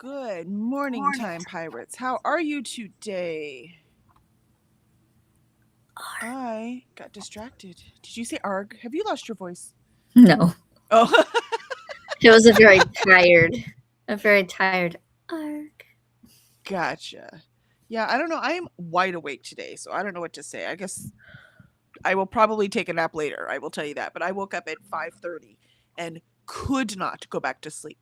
Good morning, Time Pirates. How are you today? I got distracted. Did you say arg? Have you lost your voice? No, Oh, it was a very tired arc. gotcha. Yeah, I don't know. I am wide awake today, so I don't know what to say. I guess I will probably take a nap later. I will tell you that. But I woke up at 5:30 and could not go back to sleep.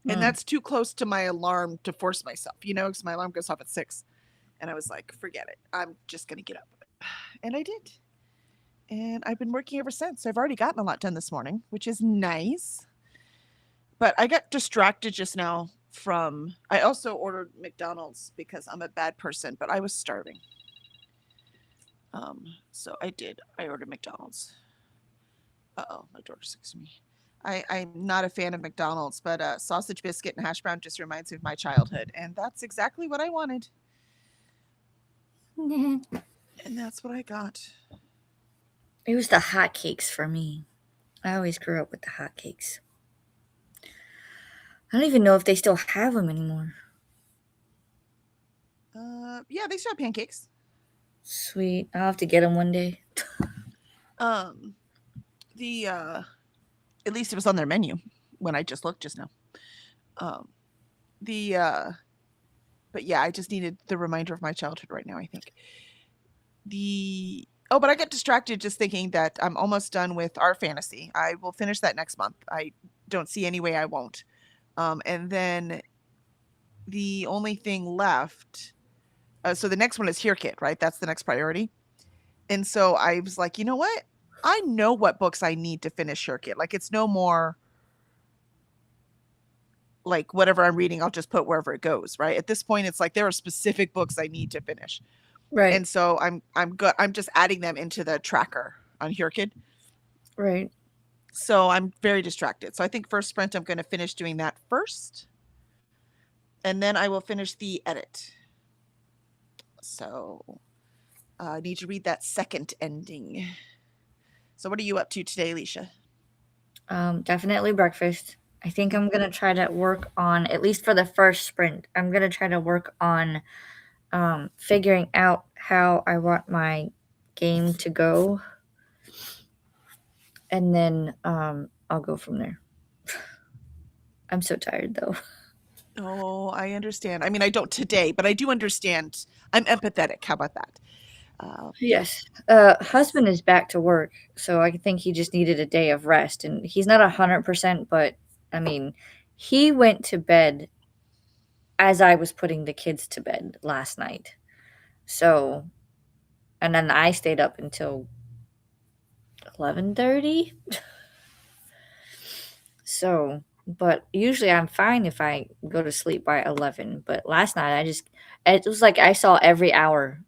And Mm. that's too close to my alarm to force myself, because my alarm goes off at 6. And I was like, forget it. I'm just going to get up. And I did. And I've been working ever since. So I've already gotten a lot done this morning, which is nice. But I got distracted just now from. I also ordered McDonald's because I'm a bad person, but I was starving. So I did. I ordered McDonald's. Uh-oh, my daughter's texting me. I'm not a fan of McDonald's, but sausage biscuit and hash brown just reminds me of my childhood, and that's exactly what I wanted. And that's what I got. It was the hotcakes for me. I always grew up with the hotcakes. I don't even know if they still have them anymore. Yeah, they still have pancakes. Sweet. I'll have to get them one day. Um, the at least it was on their menu when I just looked just now. Um, the but yeah, I just needed the reminder of my childhood right now. I think but I got distracted just thinking that I'm almost done with our fantasy. I will finish that next month. I don't see any way I won't. And then the only thing left. So the next one is Here Kid, right? That's the next priority. And so I was like, you know what? I know what books I need to finish Here Kid. Like it's no more like whatever I'm reading, I'll just put wherever it goes, right? At this point, it's like there are specific books I need to finish. Right. And so I'm good. I'm just adding them into the tracker on Here Kid. Right. So I'm very distracted. So I think first sprint, I'm going to finish doing that first. And then I will finish the edit. So I need to read that second ending. So what are you up to today, Alicia? Definitely breakfast. I think I'm gonna try to work on, at least for the first sprint. I'm gonna try to work on figuring out how I want my game to go, and then I'll go from there. I'm so tired though. Oh, I understand. I mean, I don't today, but I do understand. I'm empathetic. How about that? Yeah. Yes. Husband is back to work, so I think he just needed a day of rest, and he's not 100%, but I mean, he went to bed as I was putting the kids to bed last night. So, and then I stayed up until 11:30. So, but usually I'm fine if I go to sleep by 11, but last night it was like I saw every hour.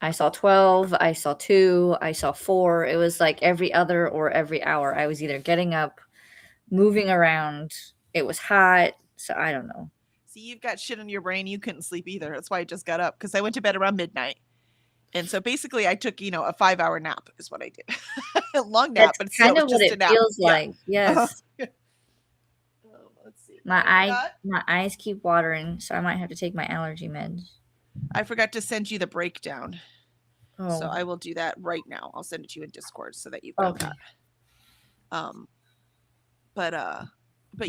I saw 12, I saw 2, I saw 4. It was like every other or every hour. I was either getting up, moving around. It was hot, so I don't know. See, you've got shit in your brain. You couldn't sleep either. That's why I just got up because I went to bed around midnight. And so basically, I took, a 5-hour nap, is what I did. A long nap, That's but still, it kind was of what just a it nap. feels Yeah. like. Uh-huh. Yes. Let's see. I forgot. My eyes keep watering, so I might have to take my allergy meds. I forgot to send you the breakdown. So Oh, I will do that right now. I'll send it to you in Discord so that you've got okay. that. Um, but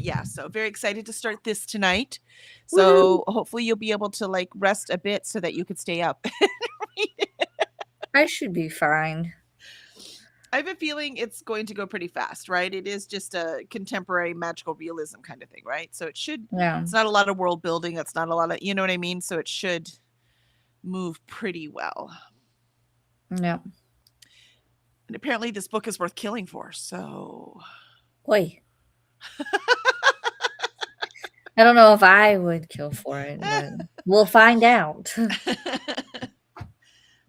yeah, so very excited to start this tonight. Woohoo! So hopefully you'll be able to like rest a bit so that you could stay up. I should be fine. I have a feeling it's going to go pretty fast, right? It is just a contemporary magical realism kind of thing, right? So Yeah. it's not a lot of world building. It's not a lot of, you know what I mean? So it should move pretty well. Yeah. And apparently this book is worth killing for. So Oi. I don't know if I would kill for it, but we'll find out.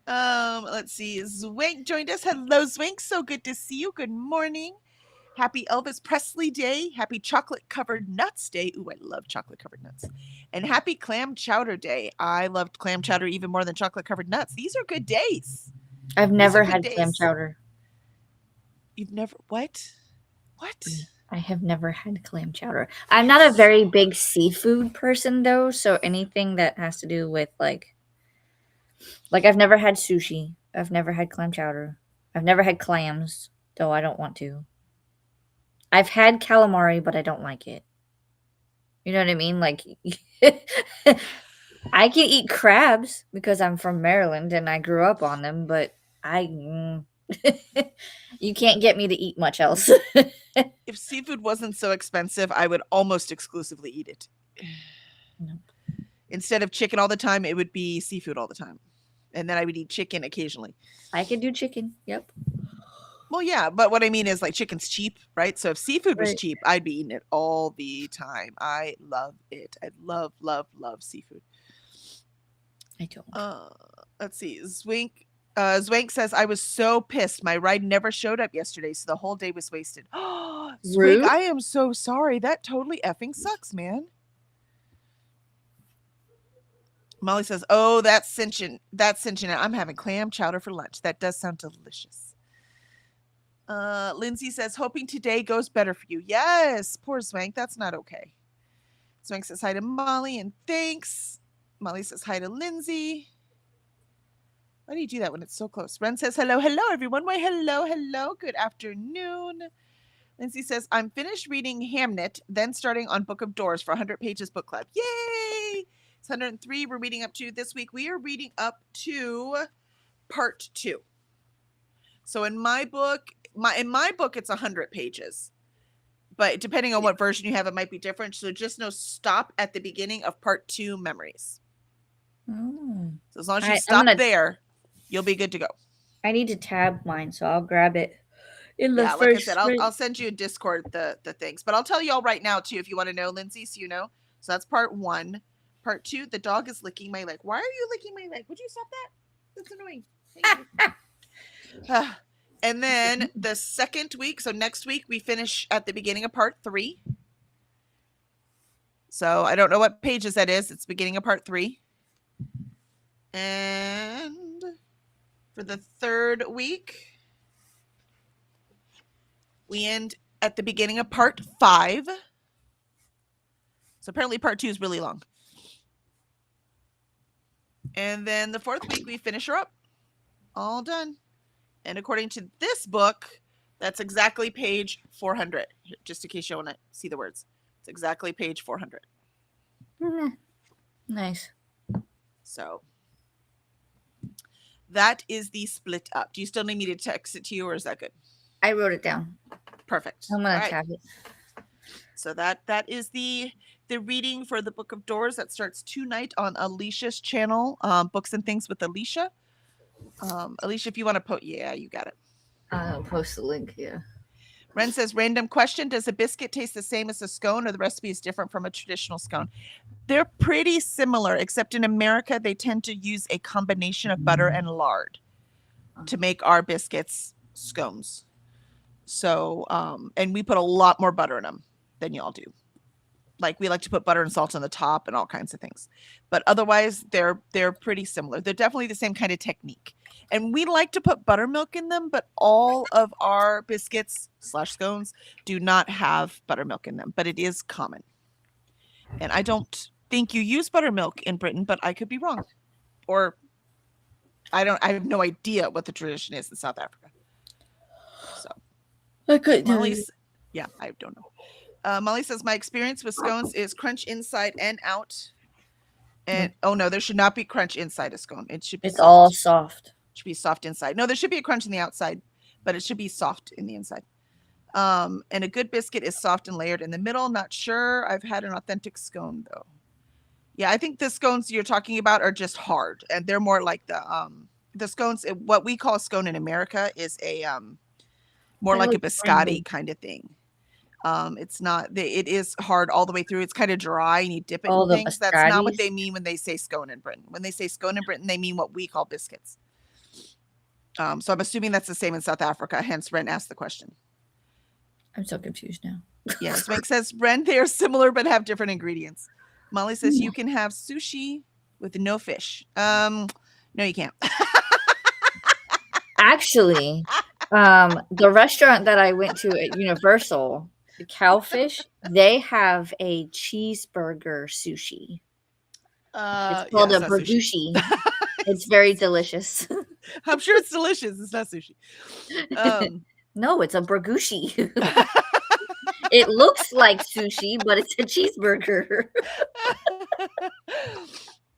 Let's see. Zwink joined us. Hello, Zwink. So good to see you. Good morning. Happy Elvis Presley Day. Happy Chocolate Covered Nuts Day. Ooh, I love chocolate covered nuts. And happy Clam Chowder Day. I loved clam chowder even more than chocolate covered nuts. These are good days. I've These are never good had clam days. chowder. You've never what? What? I have never had clam chowder. I'm not a very big seafood person though, so anything that has to do with like I've never had sushi. I've never had clam chowder. I've never had clams, though I don't want to. I've had calamari, but I don't like it. You know what I mean? Like I can eat crabs because I'm from Maryland and I grew up on them, but you can't get me to eat much else. If seafood wasn't so expensive, I would almost exclusively eat it. Nope. Instead of chicken all the time, it would be seafood all the time. And then I would eat chicken occasionally. I could do chicken. Yep. Well, yeah, but what I mean is like chicken's cheap, right? So if seafood was Right. cheap, I'd be eating it all the time. I love it. I love, love, love seafood. I don't. Let's see. Zwank says, I was so pissed. My ride never showed up yesterday, so the whole day was wasted. Zwank, Rude. I am so sorry. That totally effing sucks, man. Molly says, oh, that's cinching. I'm having clam chowder for lunch. That does sound delicious. Lindsay says, hoping today goes better for you. Yes, poor Zwank. That's not okay. Zwank says hi to Molly and thanks. Molly says hi to Lindsay. Why do you do that when it's so close? Ren says, hello, everyone. Why, hello. Good afternoon. Lindsay says, I'm finished reading Hamnet, then starting on Book of Doors for 100 Pages Book Club. Yay! It's 103 we're reading up to this week. We are reading up to part 2. So in my book, it's 100 pages. But depending on what version you have, it might be different. So just know stop at the beginning of part 2 memories. Oh. So as long as you stop there, you'll be good to go. I need to tab mine, so I'll grab it in the Yeah, first. like I said, I'll send you a Discord the things. But I'll tell you all right now, too, if you want to know, Lindsay, so you know. So that's part 1. Part 2, the dog is licking my leg. Why are you licking my leg? Would you stop that? That's annoying. Thank you. And then the second week, so next week, we finish at the beginning of part 3. So I don't know what pages that is. It's beginning of part 3. And for the third week, we end at the beginning of part 5. So apparently part 2 is really long. And then the fourth week, we finish her up. All done. And according to this book, that's exactly page 400. Just in case you want to see the words. It's exactly page 400. Nice. So that is the split up. Do you still need me to text it to you, or is that good? I wrote it down. Perfect. I'm going to tab it. So that is the reading for the Book of Doors that starts tonight on Alicia's channel, Books and Things with Alicia. Alicia, if you want to put, yeah, you got it. I'll post the link, yeah. Ren says, random question, does a biscuit taste the same as a scone, or the recipe is different from a traditional scone? They're pretty similar, except in America, they tend to use a combination of butter and lard to make our biscuits scones. So, and we put a lot more butter in them than y'all do. Like, we like to put butter and salt on the top and all kinds of things. But otherwise, they're pretty similar. They're definitely the same kind of technique. And we like to put buttermilk in them, but all of our biscuits / scones do not have buttermilk in them. But it is common. And I don't think you use buttermilk in Britain, but I could be wrong. Or I have no idea what the tradition is in South Africa. So I couldn't do Molly's, yeah, I don't know. Molly says, my experience with scones is crunch inside and out. And oh no, there should not be crunch inside a scone. It should be It's soft. all soft. It should be soft inside. No, there should be a crunch in the outside, but it should be soft in the inside. And a good biscuit is soft and layered in the middle. Not sure. I've had an authentic scone though. Yeah, I think the scones you're talking about are just hard, and they're more like the scones. What we call a scone in America is a more like a biscotti kind of thing. It's not. It is hard all the way through. It's kind of dry, and you dip it in things. That's not what they mean when they say scone in Britain. When they say scone in Britain, they mean what we call biscuits. So I'm assuming that's the same in South Africa. Hence, Ren asked the question. I'm so confused now. Yes, Mike says, Ren, they are similar but have different ingredients. Molly says you can have sushi with no fish. No, you can't. Actually, the restaurant that I went to at Universal, The Cowfish, they have a cheeseburger sushi. It's Yeah, called it's a not sushi. burgushi. It's It's not very sushi. delicious. I'm sure it's delicious. It's not sushi. Um, No, it's a burgushi. It looks like sushi, but it's a cheeseburger.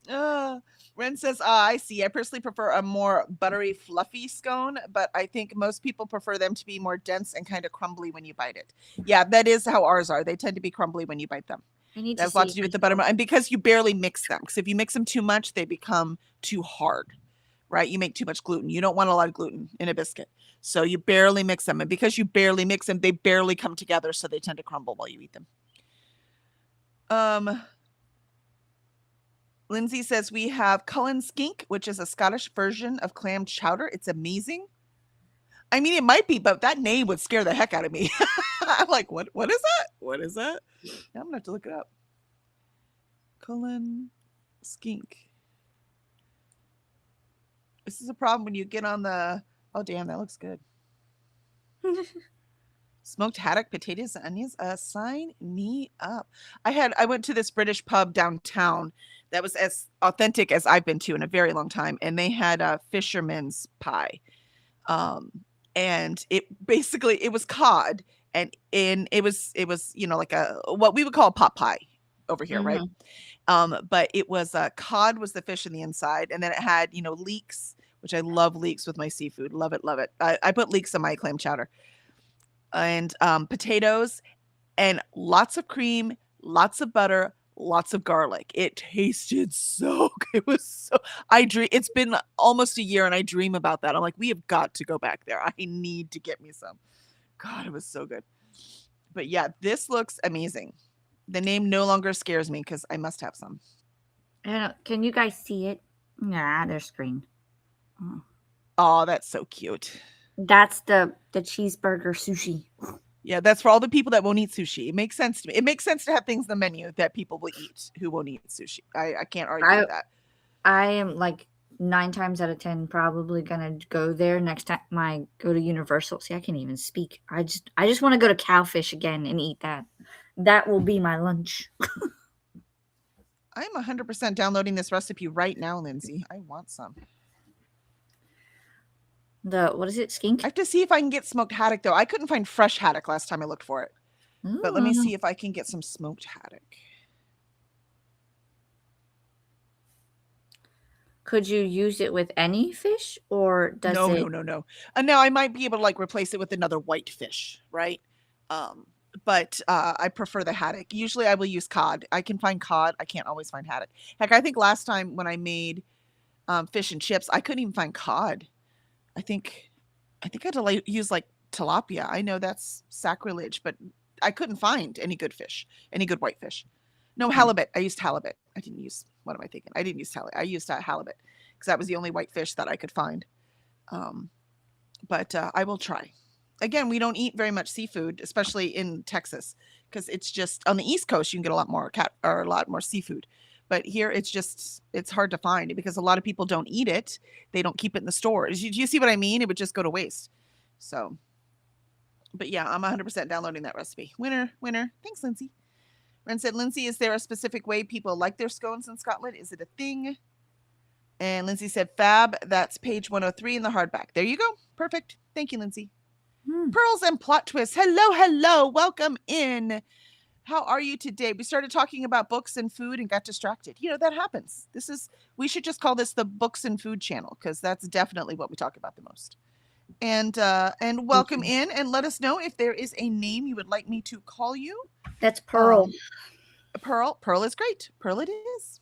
uh, Ren says, "Ah, I see. I personally prefer a more buttery, fluffy scone, but I think most people prefer them to be more dense and kind of crumbly when you bite it. Yeah, that is how ours are. They tend to be crumbly when you bite them. I need That to has a lot see to if do I with the butter, saw. and because you barely mix them. Because if you mix them too much, they become too hard, right? You make too much gluten. You don't want a lot of gluten in a biscuit, so you barely mix them, and because you barely mix them, they barely come together, so they tend to crumble while you eat them." Lindsay says we have Cullen Skink, which is a Scottish version of clam chowder. It's amazing. I mean, it might be, but that name would scare the heck out of me. I'm like, what is that? What is that? I'm gonna have to look it up. Cullen Skink. This is a problem when you get on the. Oh damn, that looks good. Smoked haddock, potatoes, and onions. Sign me up. I went to this British pub downtown that was as authentic as I've been to in a very long time, and they had a fisherman's pie. Um, and it was cod, and it was like a what we would call a pot pie over here, right? Mhm. But it was cod was the fish in the inside, and then it had leeks, which I love leeks with my seafood. Love it, love it. I put leeks in my clam chowder and potatoes and lots of cream, lots of butter, lots of garlic. It tasted so good. It was so I dream it's been almost a year and I dream about that. I'm like, we have got to go back there. I need to get me some. God, it was so good. But yeah, this looks amazing. The name no longer scares me because I must have some. Can you guys see it? Nah, their screen. Oh. Oh, that's so cute. That's the cheeseburger sushi. Yeah, that's for all the people that won't eat sushi. It makes sense to me. It makes sense to have things in the menu that people will eat who won't eat sushi. I can't argue I with that. I am like 9 times out of 10 probably gonna go there next time I go to Universal. See, I can't even speak. I just want to go to Cowfish again and eat that. That will be my lunch. I'm 100% downloading this recipe right now, Lindsay. I want some. The what is it? I Skink? have to see if I can get smoked haddock though. I couldn't find fresh haddock last time I looked for it. But let me Mm. see if I can get some smoked haddock. Could you use it with any fish or does No, it? no, no, no. And now I might be able to like replace it with another white fish, right? But I prefer the haddock. Usually I will use cod. I can find cod. I can't always find haddock. Heck, I think last time when I made fish and chips, I couldn't even find cod. I think I had to use like tilapia. I know that's sacrilege, but I couldn't find any good fish, any good white fish. No, Hmm. halibut. I used halibut. I didn't use, what am I thinking? I didn't use halibut. I used halibut because that was the only white fish that I could find. Um, but I will try. Again, we don't eat very much seafood, especially in Texas, because it's just on the East Coast you can get a lot more or a lot more seafood. But here it's hard to find because a lot of people don't eat it. They don't keep it in the stores. Do you see what I mean? It would just go to waste. So, but yeah, I'm 100% downloading that recipe. Winner, winner. Thanks, Lindsay. Ren said, Lindsay, is there a specific way people like their scones in Scotland? Is it a thing? And Lindsay said, Fab, that's page 103 in the hardback. There you go. Perfect. Thank you, Lindsay. Hmm. Pearls and plot twists. Hello, hello. Welcome in. How are you today? We started talking about books and food and got distracted. That happens. We should just call this the books and food channel because that's definitely what we talk about the most. And welcome in and let us know if there is a name you would like me to call you. That's Pearl. Pearl is great. Pearl it is.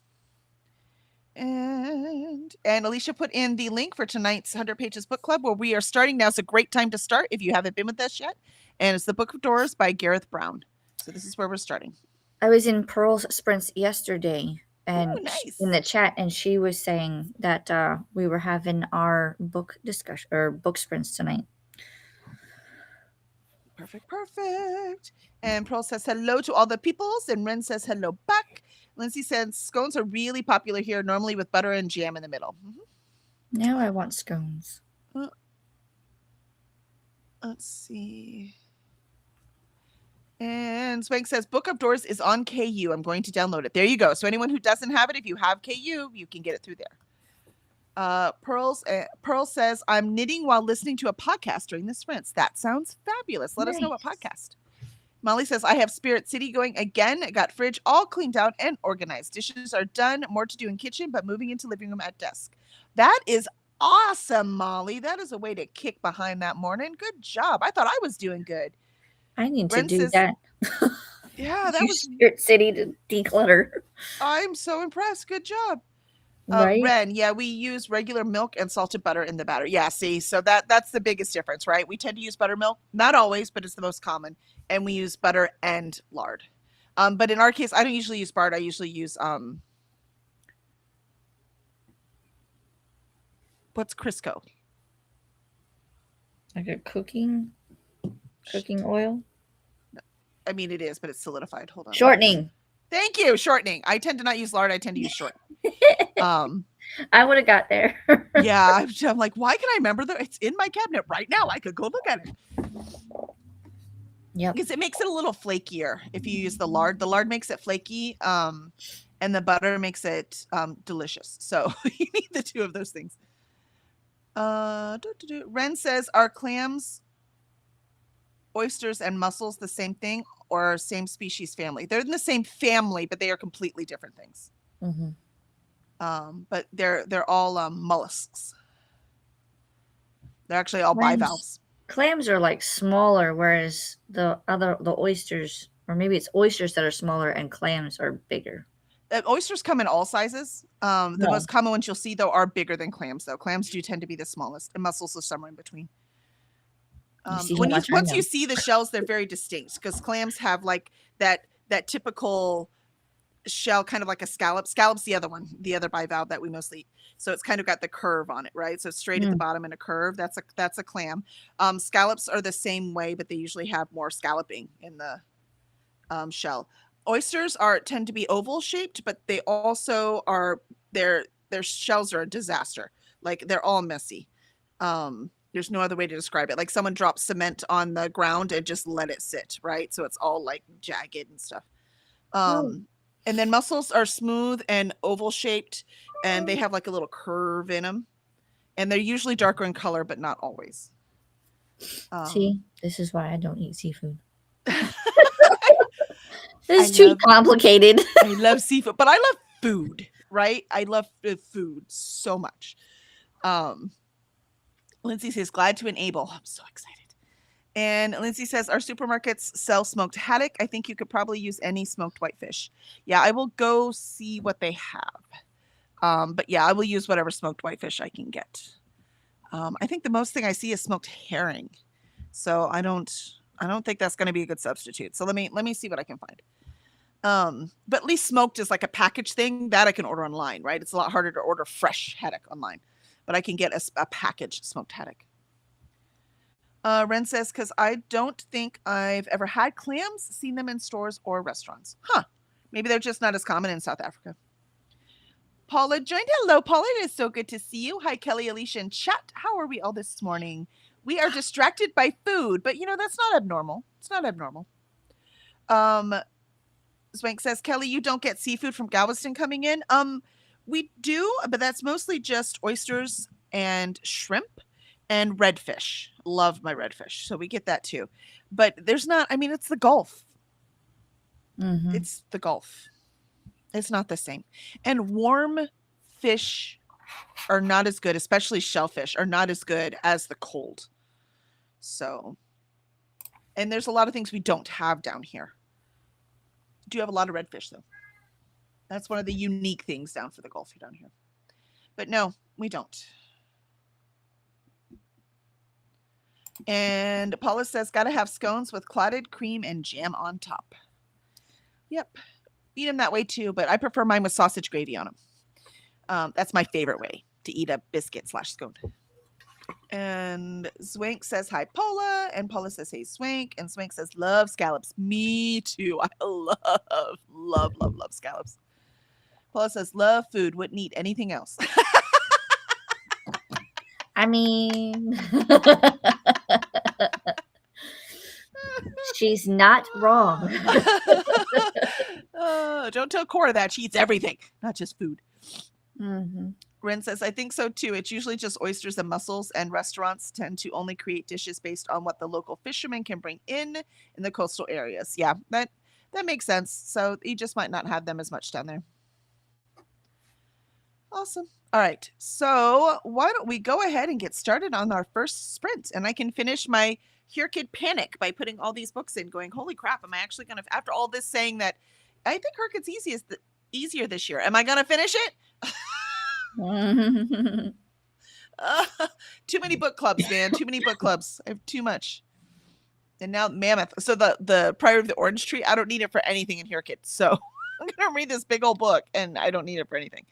And Alicia put in the link for tonight's 100 Pages Book Club where we are starting now. It's a great time to start if you haven't been with us yet. And it's The Book of Doors by Gareth Brown. So this is where we're starting. I was in Pearl's sprints yesterday and Ooh, nice. in the chat, and she was saying that we were having our book discussion or book sprints tonight. Perfect. And Pearl says hello to all the peoples, and Ren says hello back. Lindsay says scones are really popular here, normally with butter and jam in the middle. Now I want scones. Let's see. And Swank says Book of Doors is on KU. I'm going to download it. There you go. So anyone who doesn't have it, if you have KU, you can get it through there. Pearl says I'm knitting while listening to a podcast during the sprints. That sounds fabulous. Let us know what Nice. podcast. Molly says I have Spirit City going again. Got fridge all cleaned out and organized. Dishes are done. More to do in kitchen, but moving into living room at desk. That is awesome, Molly. That is a way to kick behind that morning. Good job. I thought I was doing good. I need to Ren do says- that. Yeah, that Use was. Spirit City to declutter. I'm so impressed. Good job. Right? Ren, yeah, we use regular milk and salted butter in the batter. Yeah, see, so that's the biggest difference, right? We tend to use buttermilk, not always, but it's the most common, and we use butter and lard. But in our case, I don't usually use lard. I usually use what's Crisco? Like a cooking oil. I mean, it is, but it's solidified. Hold on. Shortening. Thank you. Shortening. I tend to not use lard. I tend to use short. I would have got there. Yeah, I'm like, why can I remember that? It's in my cabinet right now. I could go look at it. Yep. Because it makes it a little flakier if you use the lard. The lard makes it flaky, and the butter makes it delicious. So you need the two of those things. Ren says, are clams, oysters, and mussels the same thing or same species family? They're in the same family, but they are completely different things. Mm-hmm. But they're all mollusks. They're actually all Clams. bivalves. Clams are like smaller, whereas the oysters, or maybe it's oysters that are smaller and clams are bigger. Oysters come in all sizes. The Yeah. most common ones you'll see though are bigger than clams. Though clams do tend to be the smallest, and mussels are somewhere in between. See how much I Once know. you see the shells, they're very distinct because clams have like that typical shell, kind of like a scallop. Scallop's the other one, the other bivalve that we mostly eat. So it's kind of got the curve on it, right? So it's straight at the bottom and a curve. That's a clam. Scallops are the same way, but they usually have more scalloping in the shell. Oysters tend to be oval shaped, but they also are their shells are a disaster. Like they're all messy. There's no other way to describe it. Like someone dropped cement on the ground and just let it sit, right? So it's all like jagged and stuff. And then mussels are smooth and oval shaped, and they have like a little curve in them. And they're usually darker in color, but not always. See, this is why I don't eat seafood. I This is too love- complicated. I love seafood, but I love food, right? I love food so much. Lindsay says, glad to enable. I'm so excited. And Lindsay says, our supermarkets sell smoked haddock. I think you could probably use any smoked whitefish. Yeah, I will go see what they have. But yeah, I will use whatever smoked whitefish I can get. I think the most thing I see is smoked herring. So I don't think that's going to be a good substitute. So let me see what I can find. But at least smoked is like a package thing that I can order online, right? It's a lot harder to order fresh haddock online, but I can get a packaged smoked haddock. Ren says, because I don't think I've ever had clams, seen them in stores or restaurants. Huh. Maybe they're just not as common in South Africa. Paula joined. Hello, Paula. It is so good to see you. Hi, Kelly, Alicia, and chat. How are we all this morning? We are distracted by food, but that's not abnormal. It's not abnormal. Swank says, Kelly, you don't get seafood from Galveston coming in. We do, but that's mostly just oysters and shrimp and redfish. Love my redfish. So we get that too. But there's not, it's the Gulf. Mhm. It's the Gulf. It's not the same. And warm fish are not as good, especially shellfish, are not as good as the cold. So, and there's a lot of things we don't have down here. Do have a lot of redfish though. That's one of the unique things down for the Gulf down here. But no, we don't. And Paula says, gotta have scones with clotted cream and jam on top. Yep. Eat them that way too, but I prefer mine with sausage gravy on them. That's my favorite way to eat a biscuit / scone. And Swank says, hi, Paula. And Paula says, hey, Swank. And Swank says, love scallops. Me too. I love scallops. Paula says, love food. Wouldn't eat anything else. She's not wrong. Don't tell Cora that. She eats everything, not just food. Hmm. Ren says, I think so too. It's usually just oysters and mussels, and restaurants tend to only create dishes based on what the local fishermen can bring in the coastal areas. Yeah, that makes sense. So you just might not have them as much down there. Awesome. All right. So why don't we go ahead and get started on our first sprint? And I can finish my Here Kid Panic by putting all these books in, going, holy crap, am I actually going to, after all this saying that I think Her Kid's easier this year, am I going to finish it? Too many book clubs, man. Too many book clubs. I have too much. And now Mammoth. So the Priory of the Orange Tree, I don't need it for anything in Here Kid. So I'm going to read this big old book, and I don't need it for anything.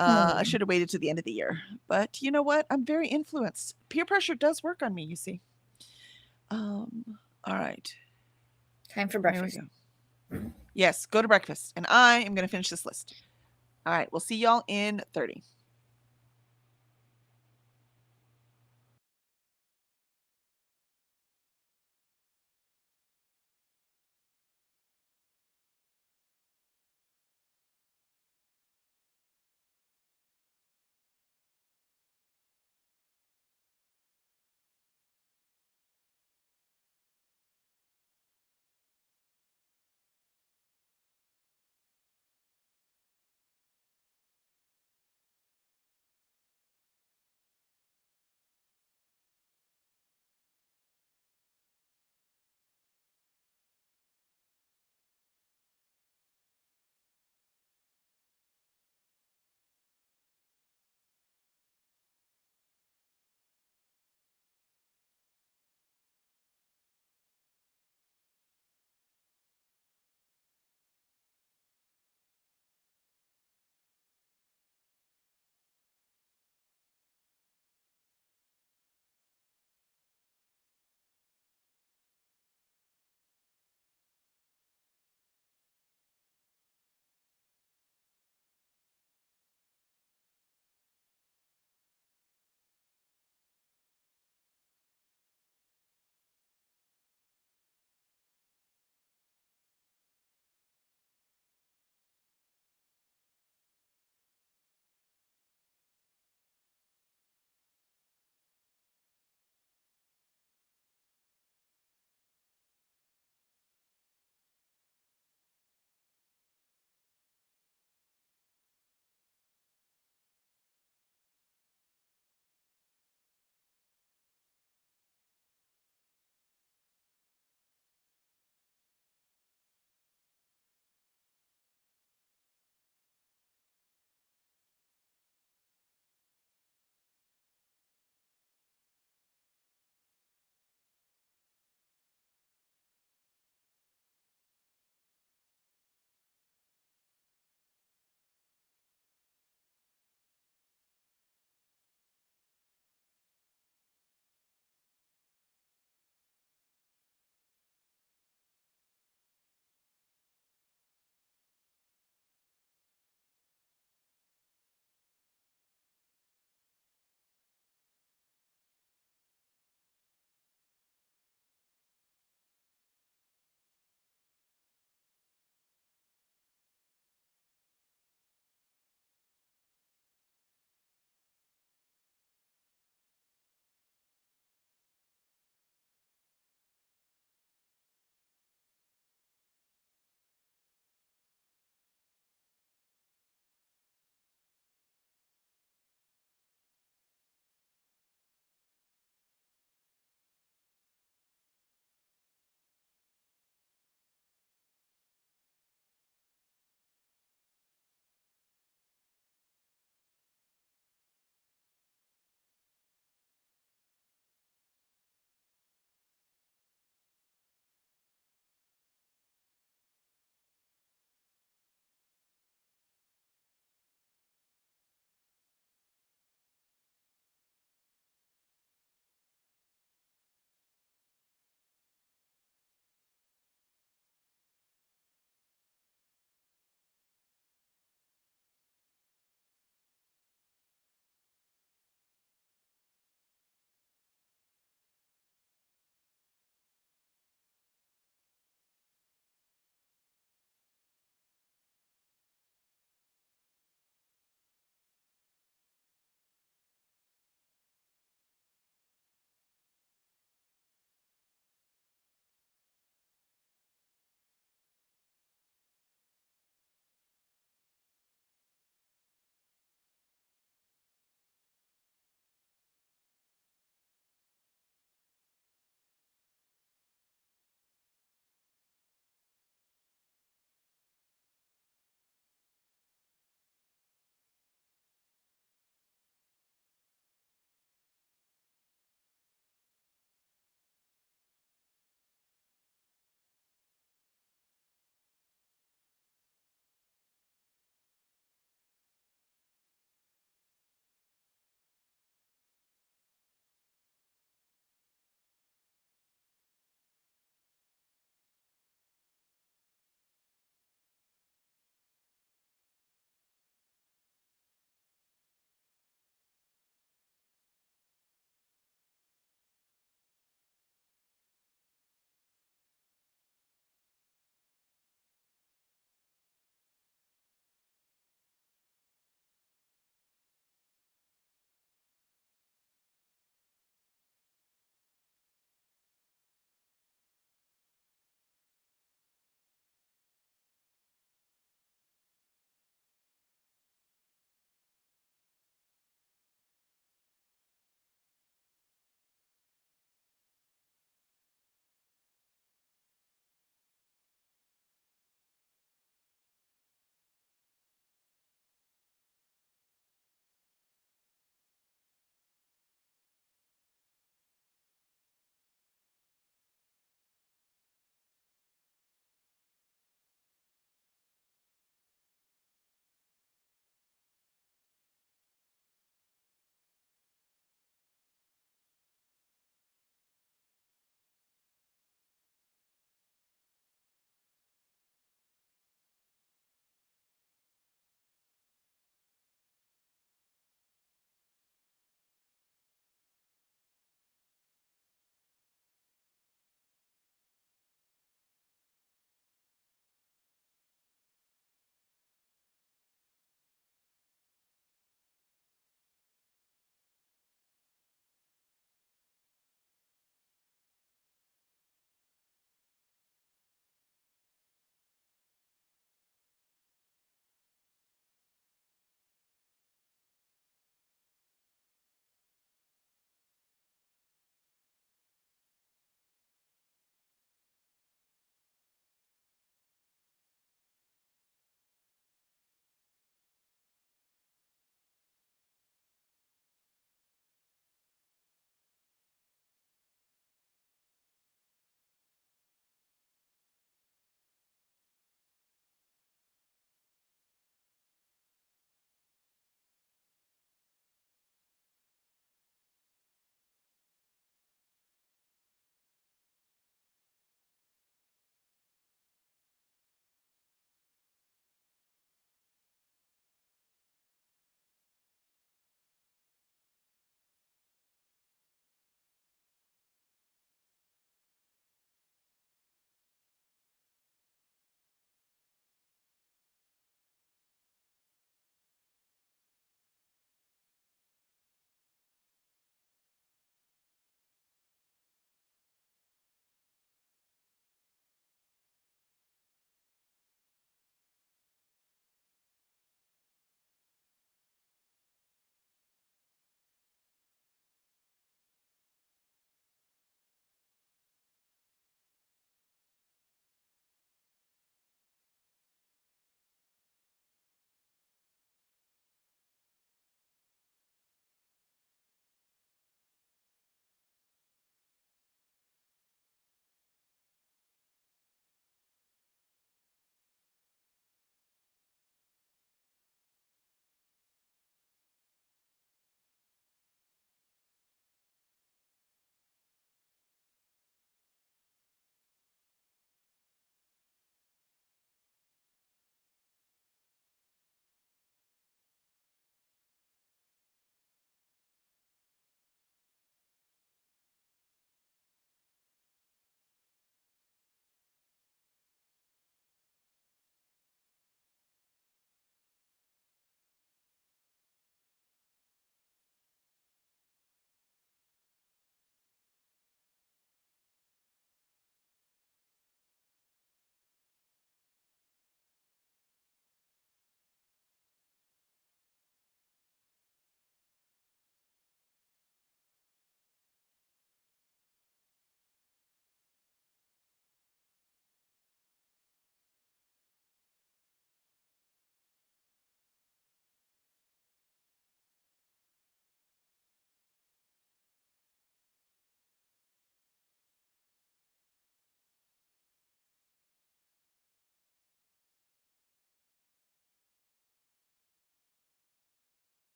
I should have waited to the end of the year. But you know what? I'm very influenced. Peer pressure does work on me, you see. All right. Time for There we breakfast. go. Yes, go to breakfast. And I am going to finish this list. All right. We'll see y'all in 30.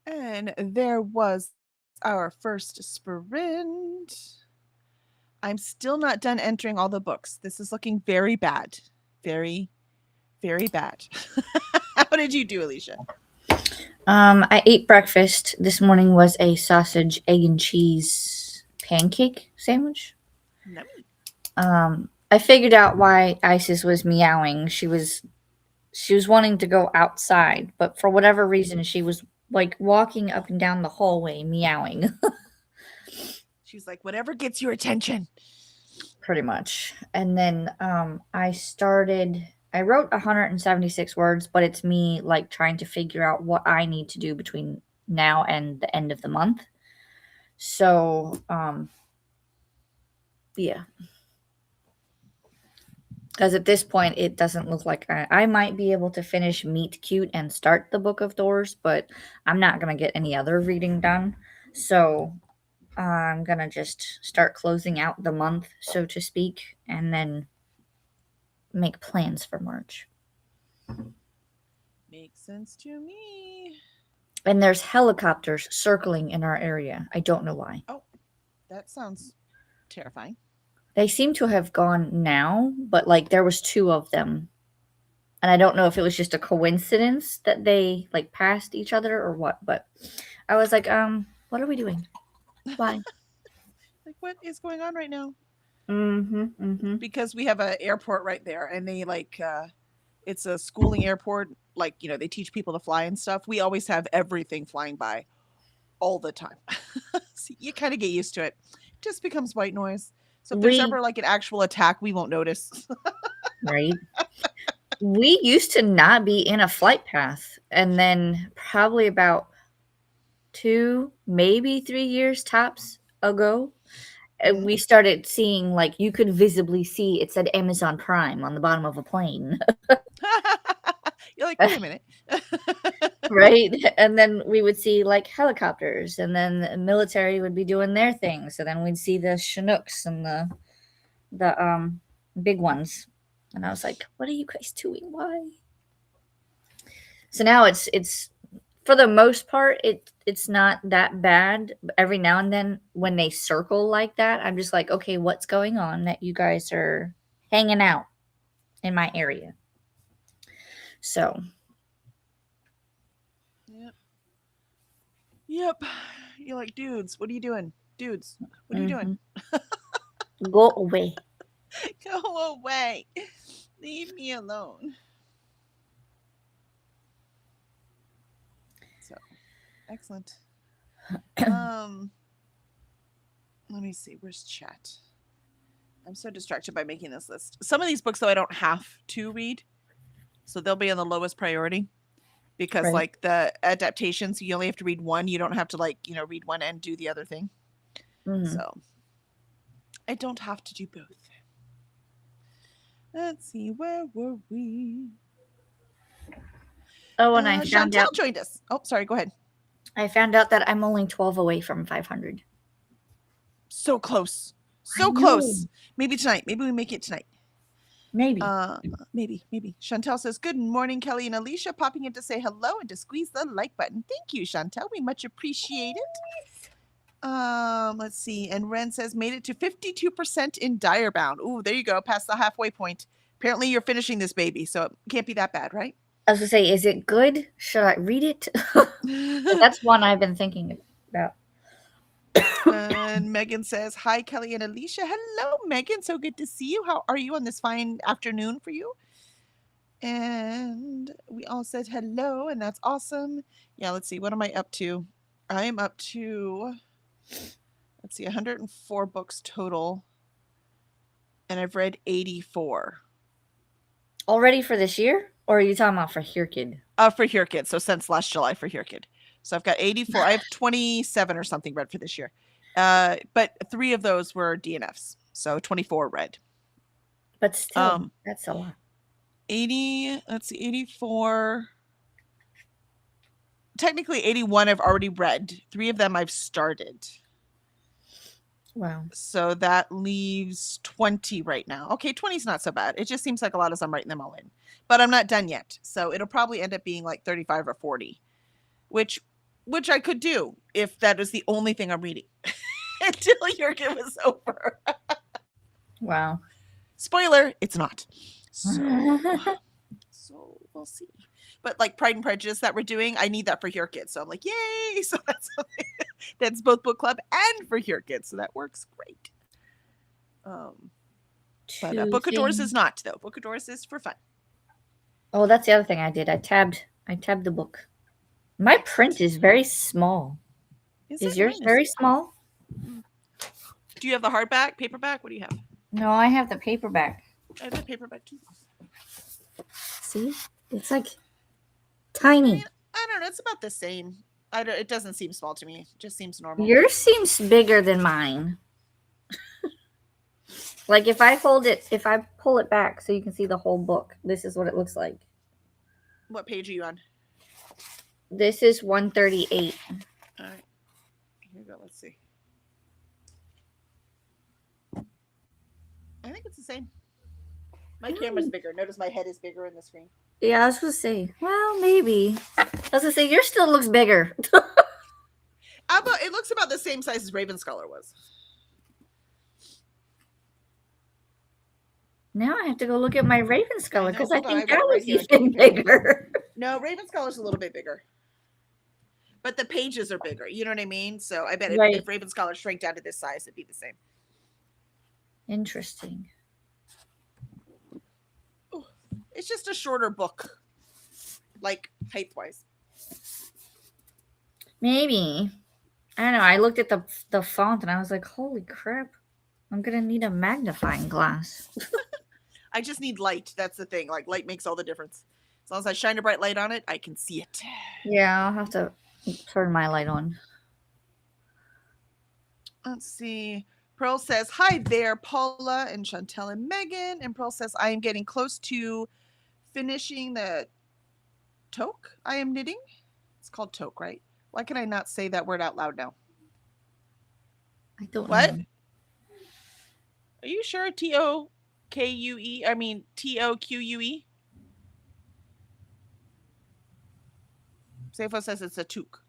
And there was our first sprint. I'm still not done entering all the books. This is looking very bad. Very, very bad. How did you do, Alicia? I ate breakfast. This morning was a sausage, egg, and cheese pancake sandwich. No. I figured out why Isis was meowing. She was wanting to go outside, but for whatever reason, she was like walking up and down the hallway meowing. She's like, whatever gets your attention. Pretty much. And then I wrote 176 words, but it's me like trying to figure out what I need to do between now and the end of the month. So, yeah. Because at this point, it doesn't look like I might be able to finish Meet Cute and start the Book of Doors, but I'm not going to get any other reading done. So I'm going to just start closing out the month, so to speak, and then make plans for March. Makes sense to me. And there's helicopters circling in our area. I don't know why. Oh, that sounds terrifying. They seem to have gone now, but like there was 2 of them. And I don't know if it was just a coincidence that they like passed each other or what, but I was like, what are we doing? Why? Like, what is going on right now? Mm-hmm. Because we have an airport right there, and they like it's a schooling airport. Like, you know, they teach people to fly and stuff. We always have everything flying by all the time. So you kind of get used to it. It just becomes white noise. So if there's ever like an actual attack, we won't notice. Right. We used to not be in a flight path, and then probably about 2, maybe 3 years tops ago, we started seeing like you could visibly see it said Amazon Prime on the bottom of a plane. You're like, wait a minute. Right? And then we would see like helicopters, and then the military would be doing their thing. So then we'd see the Chinooks and the big ones. And I was like, what are you guys doing? Why? So now it's for the most part it's not that bad. Every now and then when they circle like that, I'm just like, okay, what's going on that you guys are hanging out in my area? So Yep. You're like, dudes, what are you doing? Dudes, what are you doing? Go away. Go away. Leave me alone. So, excellent. Let me see. Where's chat? I'm so distracted by making this list. Some of these books, though, I don't have to read. So they'll be on the lowest priority. Because, Right. like, the adaptations, you only have to read one. You don't have to, like, you know, read one and do the other thing. Mhm. So, I don't have to do both. Let's see, where were we? Oh, and I found Chantel out joined us. Oh, sorry, go ahead. I found out that I'm only 12 away from 500. So close. I So know. close. Maybe tonight. Maybe we make it tonight. Maybe. Maybe. Chantel says, good morning, Kelly and Alicia, popping in to say hello and to squeeze the like button. Thank you, Chantel. We much appreciate it. Let's see. And Ren says, made it to 52% in Direbound. Ooh, there you go. Past the halfway point. Apparently you're finishing this baby, so it can't be that bad, right? I was gonna say, is it good? Should I read it? That's one I've been thinking about. And Megan says, hi, Kelly and Alicia. Hello, Megan. So good to see you. How are you on this fine afternoon for you? And we all said hello, and that's awesome. Yeah, let's see. What am I up to? I am up to, let's see, 104 books total. And I've read 84. Already for this year? Or are you talking about for Here Kid? For Here Kid. So since last July for Here Kid. So I've got 84. I have 27 or something read for this year. But 3 of those were DNFs. So 24 read. But still, that's a lot. 80, let's see, 84. Technically 81 I've already read. 3 of them I've started. Wow. So that leaves 20 right now. Okay, 20 is not so bad. It just seems like a lot as I'm writing them all in. But I'm not done yet. So it'll probably end up being like 35 or 40. Which which I could do if that is the only thing I'm reading until Jurgen was over. Wow. Spoiler, it's not. So we'll see. But like Pride and Prejudice that we're doing, I need that for Here Kids. So I'm like, yay! So that's both book club and for Here Kids. So that works great. But Book of Doors is not though. Book of Doors is for fun. Oh, that's the other thing I did. I tabbed the book. My print is very small. Is yours very small? Do you have the hardback, paperback? What do you have? No, I have the paperback. I have the paperback too. See? It's like tiny. I don't know. It's about the same. It doesn't seem small to me. It just seems normal. Yours seems bigger than mine. Like if I pull it back so you can see the whole book, this is what it looks like. What page are you on? This is 138. All right. Here we go. Let's see. I think it's the same. My camera's bigger. Notice my head is bigger in the screen. Yeah, I was going to say, well, maybe. I was going to say, yours still looks bigger. It looks about the same size as Raven Scholar was. Now I have to go look at my Raven Scholar because I think that was even bigger. No, Raven Scholar's a little bit bigger. But the pages are bigger. You know what I mean? So I bet if Raven Scholar shrank down to this size, it'd be the same. Interesting. Ooh, it's just a shorter book. Like height-wise. Maybe. I don't know. I looked at the font and I was like, holy crap. I'm going to need a magnifying glass. I just need light. That's the thing. Like, light makes all the difference. As long as I shine a bright light on it, I can see it. Yeah, I'll have to turn my light on. Let's see. Pearl says, hi there, Paula and Chantel and Megan. And Pearl says, I am getting close to finishing the toque I am knitting. It's called toque, right? Why can I not say that word out loud now? I don't know. Are you sure? T-O-Q-U-E? I mean, T-O-Q-U-E? Safo says it's a toque.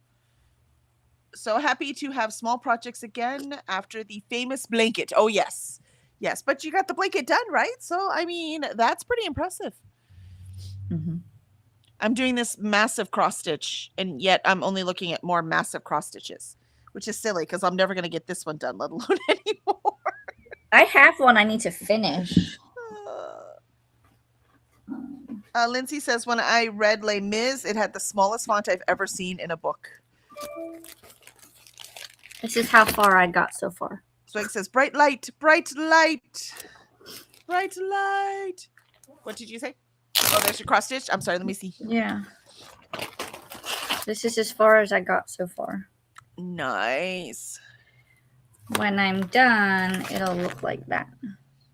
So happy to have small projects again after the famous blanket. Oh, yes. Yes, but you got the blanket done, right? So, I mean, that's pretty impressive. Mm-hmm. I'm doing this massive cross stitch, and yet I'm only looking at more massive cross stitches, which is silly because I'm never going to get this one done, let alone anymore. I have one I need to finish. Lindsay says, when I read Les Mis, it had the smallest font I've ever seen in a book. This is how far I got so far. Swig says, bright light, bright light, bright light. What did you say? Oh, there's your cross stitch. I'm sorry, let me see. Yeah. This is as far as I got so far. Nice. When I'm done, it'll look like that.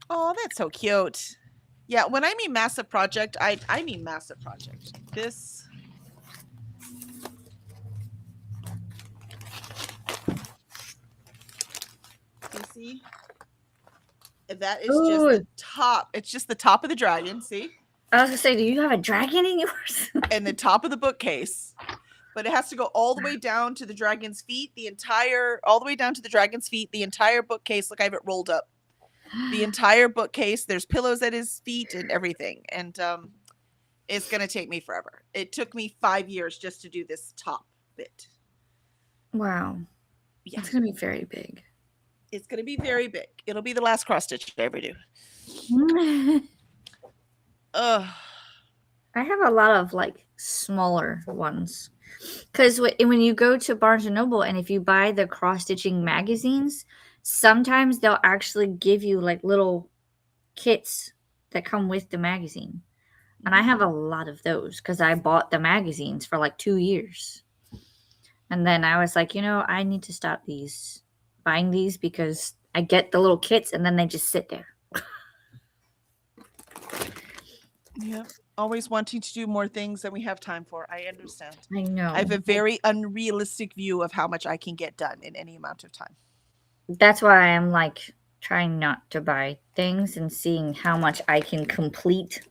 Oh, that's so cute. Yeah, when I mean massive project, I mean massive project. This. You see? That is just the top. It's just the top of the dragon, see? I was going to say, do you have a dragon in yours? And the top of the bookcase. But it has to go all the way down to the dragon's feet, all the way down to the dragon's feet, the entire bookcase. Look, I have it rolled up. The entire bookcase. There's pillows at his feet and everything. And it's going to take me forever. It took me 5 years just to do this top bit. Wow. Yeah. It's going to be very big. It's going to be very big. It'll be the last cross stitch I ever do. I have a lot of like smaller ones. Because when you go to Barnes & Noble and if you buy the cross-stitching magazines, sometimes they'll actually give you like little kits that come with the magazine. And I have a lot of those because I bought the magazines for like 2 years. And then I was like, I need to stop buying these because I get the little kits and then they just sit there. Yeah. Always wanting to do more things than we have time for. I understand. I know. I have a very unrealistic view of how much I can get done in any amount of time. That's why I'm like trying not to buy things and seeing how much I can complete.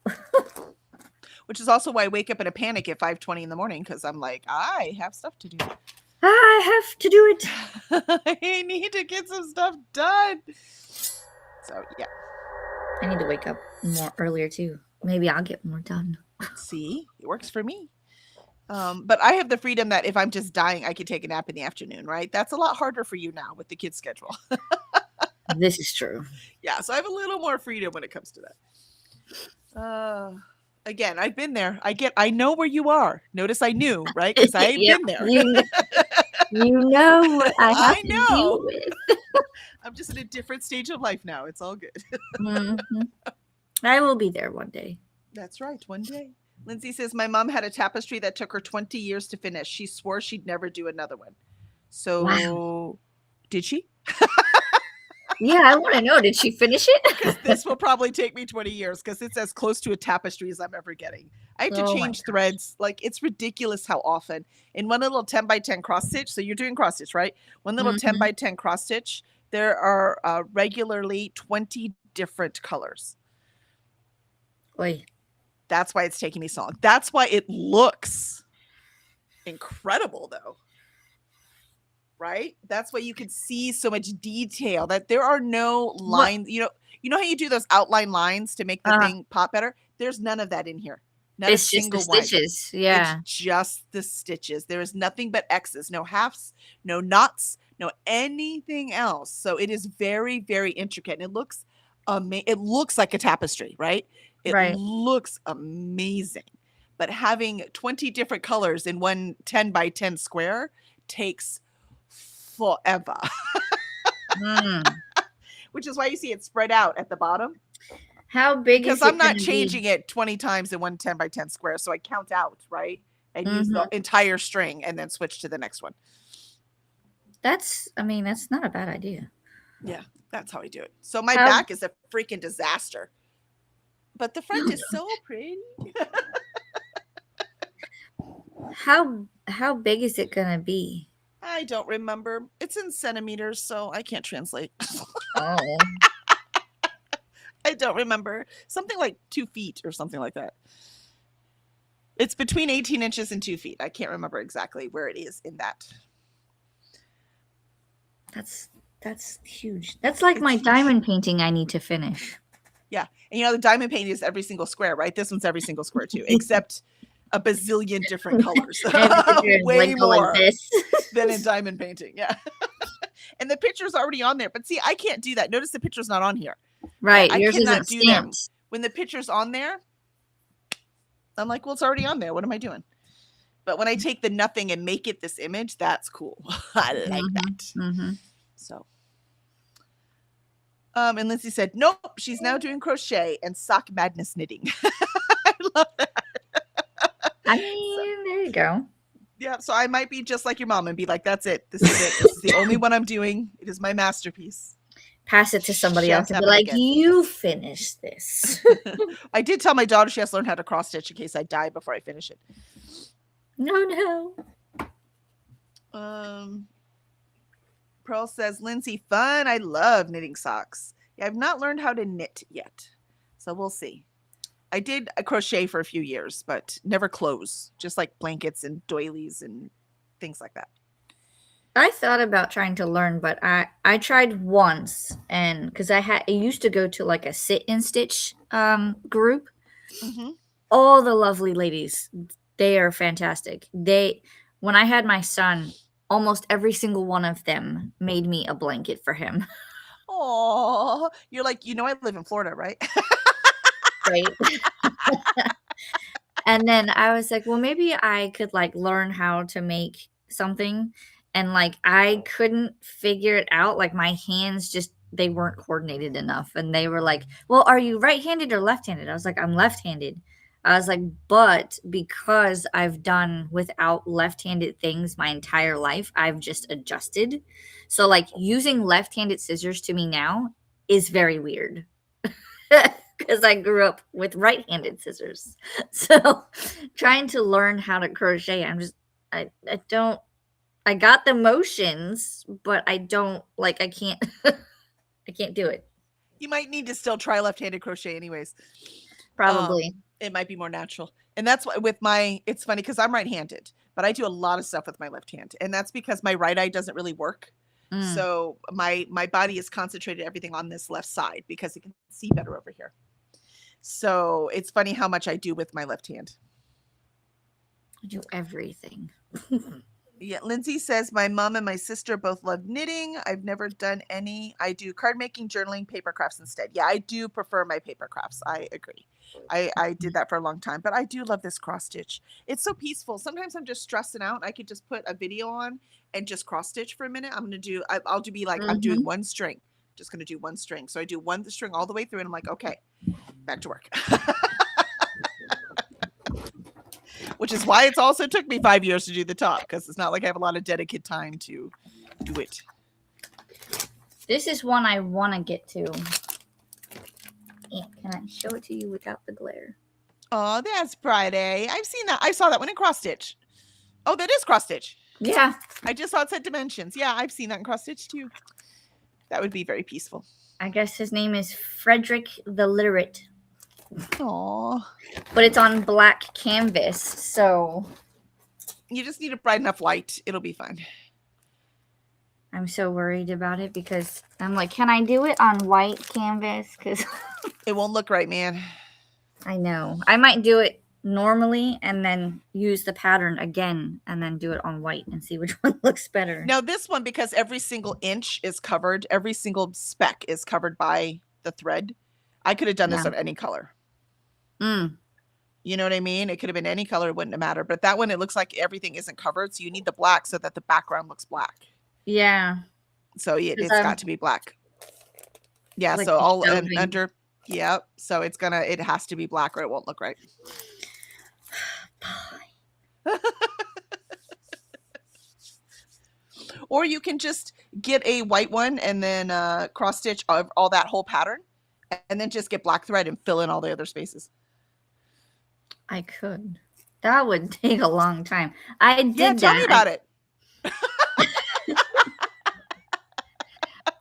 Which is also why I wake up in a panic at 5:20 in the morning because I'm like, I have stuff to do. I have to do it. I need to get some stuff done. So yeah. I need to wake up more earlier too. Maybe I'll get more done. See, it works for me. But I have the freedom that if I'm just dying, I can take a nap in the afternoon, right? That's a lot harder for you now with the kids' schedule. This is true. Yeah, so I have a little more freedom when it comes to that. Again, I've been there. I know where you are. Notice I knew, right? Because I've Yep, been there. you know what I have I to know. deal with. I'm just in a different stage of life now. It's all good. Mhm. I will be there one day. That's right. One day. Lindsay says, my mom had a tapestry that took her 20 years to finish. She swore she'd never do another one. So, Wow. did she? Yeah, I want to know. Did she finish it? This will probably take me 20 years because it's as close to a tapestry as I'm ever getting. I have to Oh my change threads. Like, it's ridiculous how often. In one little 10 by 10 cross stitch, so you're doing cross stitch, right? One little 10 Mhm. by 10 cross stitch, there are regularly 20 different colors. Oy. That's why it's taking me so long. That's why it looks incredible, though. Right? That's why you can see so much detail, that there are no What? lines. You know how you do those outline lines to make the thing pop better? There's none of that in here. Not a It's just the single one. stitches. Yeah. It's just the stitches. There is nothing but X's, no halves, no knots, no anything else. So it is very, very intricate. And it looks it looks like a tapestry, right? It Right. looks amazing. But having 20 different colors in one 10 by 10 square takes forever. Mm. Which is why you see it spread out at the bottom. How big Because is it I'm not gonna be? changing it 20 times in one 10 by 10 square. So I count out, right? And use the entire string and then switch to the next one. That's not a bad idea. Yeah, that's how I do it. So my How- back is a freaking disaster. But the front is so pretty. How big is it gonna be? I don't remember. It's in centimeters, so I can't translate. Oh. I don't remember. Something like 2 feet or something like that. It's between 18 inches and 2 feet. I can't remember exactly where it is in that. That's huge. That's like my diamond painting I need to finish. Yeah. And the diamond paint is every single square, right? This one's every single square too, except a bazillion different colors. Way Like, go more like this. than in diamond painting. Yeah. And the picture's already on there. But see, I can't do that. Notice the picture's not on here. Right. I Yours cannot isn't do them. stamped. When the picture's on there, I'm like, well, it's already on there. What am I doing? But when I take the nothing and make it this image, that's cool. I like that. Mm-hmm. So, and Lindsay said, nope, she's now doing crochet and sock madness knitting. I love that. I mean, there you go. Yeah, so I might be just like your mom and be like, that's it. This is it. This is the only one I'm doing. It is my masterpiece. Pass it to somebody Shan't else and be happen like, again. you finish this. I did tell my daughter she has to learn how to cross stitch in case I die before I finish it. No. Pearl says, Lindsay, fun. I love knitting socks. Yeah, I've not learned how to knit yet. So we'll see. I did a crochet for a few years, but never clothes, just like blankets and doilies and things like that. I thought about trying to learn, but I tried once, and because I used to go to like a sit and stitch group. Mm-hmm. All the lovely ladies, they are fantastic. When I had my son, almost every single one of them made me a blanket for him. Oh, you're like, I live in Florida, right? Right. And then I was like, well, maybe I could like learn how to make something. And like, I couldn't figure it out. Like my hands they weren't coordinated enough. And they were like, well, are you right-handed or left-handed? I was like, I'm left-handed. I was like, but because I've done without left-handed things my entire life, I've just adjusted. So like using left-handed scissors to me now is very weird. Because I grew up with right-handed scissors. So trying to learn how to crochet, I got the motions, but I don't I can't I can't do it. You might need to still try left-handed crochet anyways. Probably. It might be more natural. And that's why with my it's funny because I'm right-handed, but I do a lot of stuff with my left hand, and that's because my right eye doesn't really work. Mm. So my body is concentrated everything on this left side because it can see better over here. So it's funny how much I do with my left hand. I do everything. Yeah, Lindsay says my mom and my sister both love knitting. I've never done any. I do card making, journaling, paper crafts instead. Yeah, I do prefer my paper crafts. I agree. I did that for a long time, but I do love this cross stitch. It's so peaceful. Sometimes I'm just stressing out. I could just put a video on and just cross stitch for a minute. I'm gonna do. I'll do be like I'm doing Mhm. one string. Just gonna do one string. So I do one string all the way through, and I'm like, okay, back to work. Which is why it's also took me 5 years to do the top because it's not like I have a lot of dedicated time to do it. This is one I want to get to. Yeah, can I show it to you without the glare? Oh, that's Friday. I've seen that. I saw that one in cross stitch. Oh, that is cross stitch. Yeah. I just saw it said dimensions. Yeah, I've seen that in cross stitch too. That would be very peaceful. I guess his name is Frederick the Literate. Oh, But it's on black canvas, so you just need a bright enough light. It'll be fine. I'm so worried about it because I'm like, can I do it on white canvas? Because It won't look right, man. I know. I might do it normally and then use the pattern again and then do it on white and see which one looks better. Now this one, because every single inch is covered, every single speck is covered by the thread. I could have done this Yeah. of any color. Mm. You know what I mean? It could have been any color, it wouldn't have mattered. But that one, it looks like everything isn't covered, so you need the black so that the background looks black. Yeah. So Because it's got to be black. Yeah, like so all shelving. under, yeah. So it has to be black or it won't look right. Or you can just get a white one and then cross stitch all that whole pattern, and then just get black thread and fill in all the other spaces. I could. That would take a long time. I did Yeah, tell that. me about it.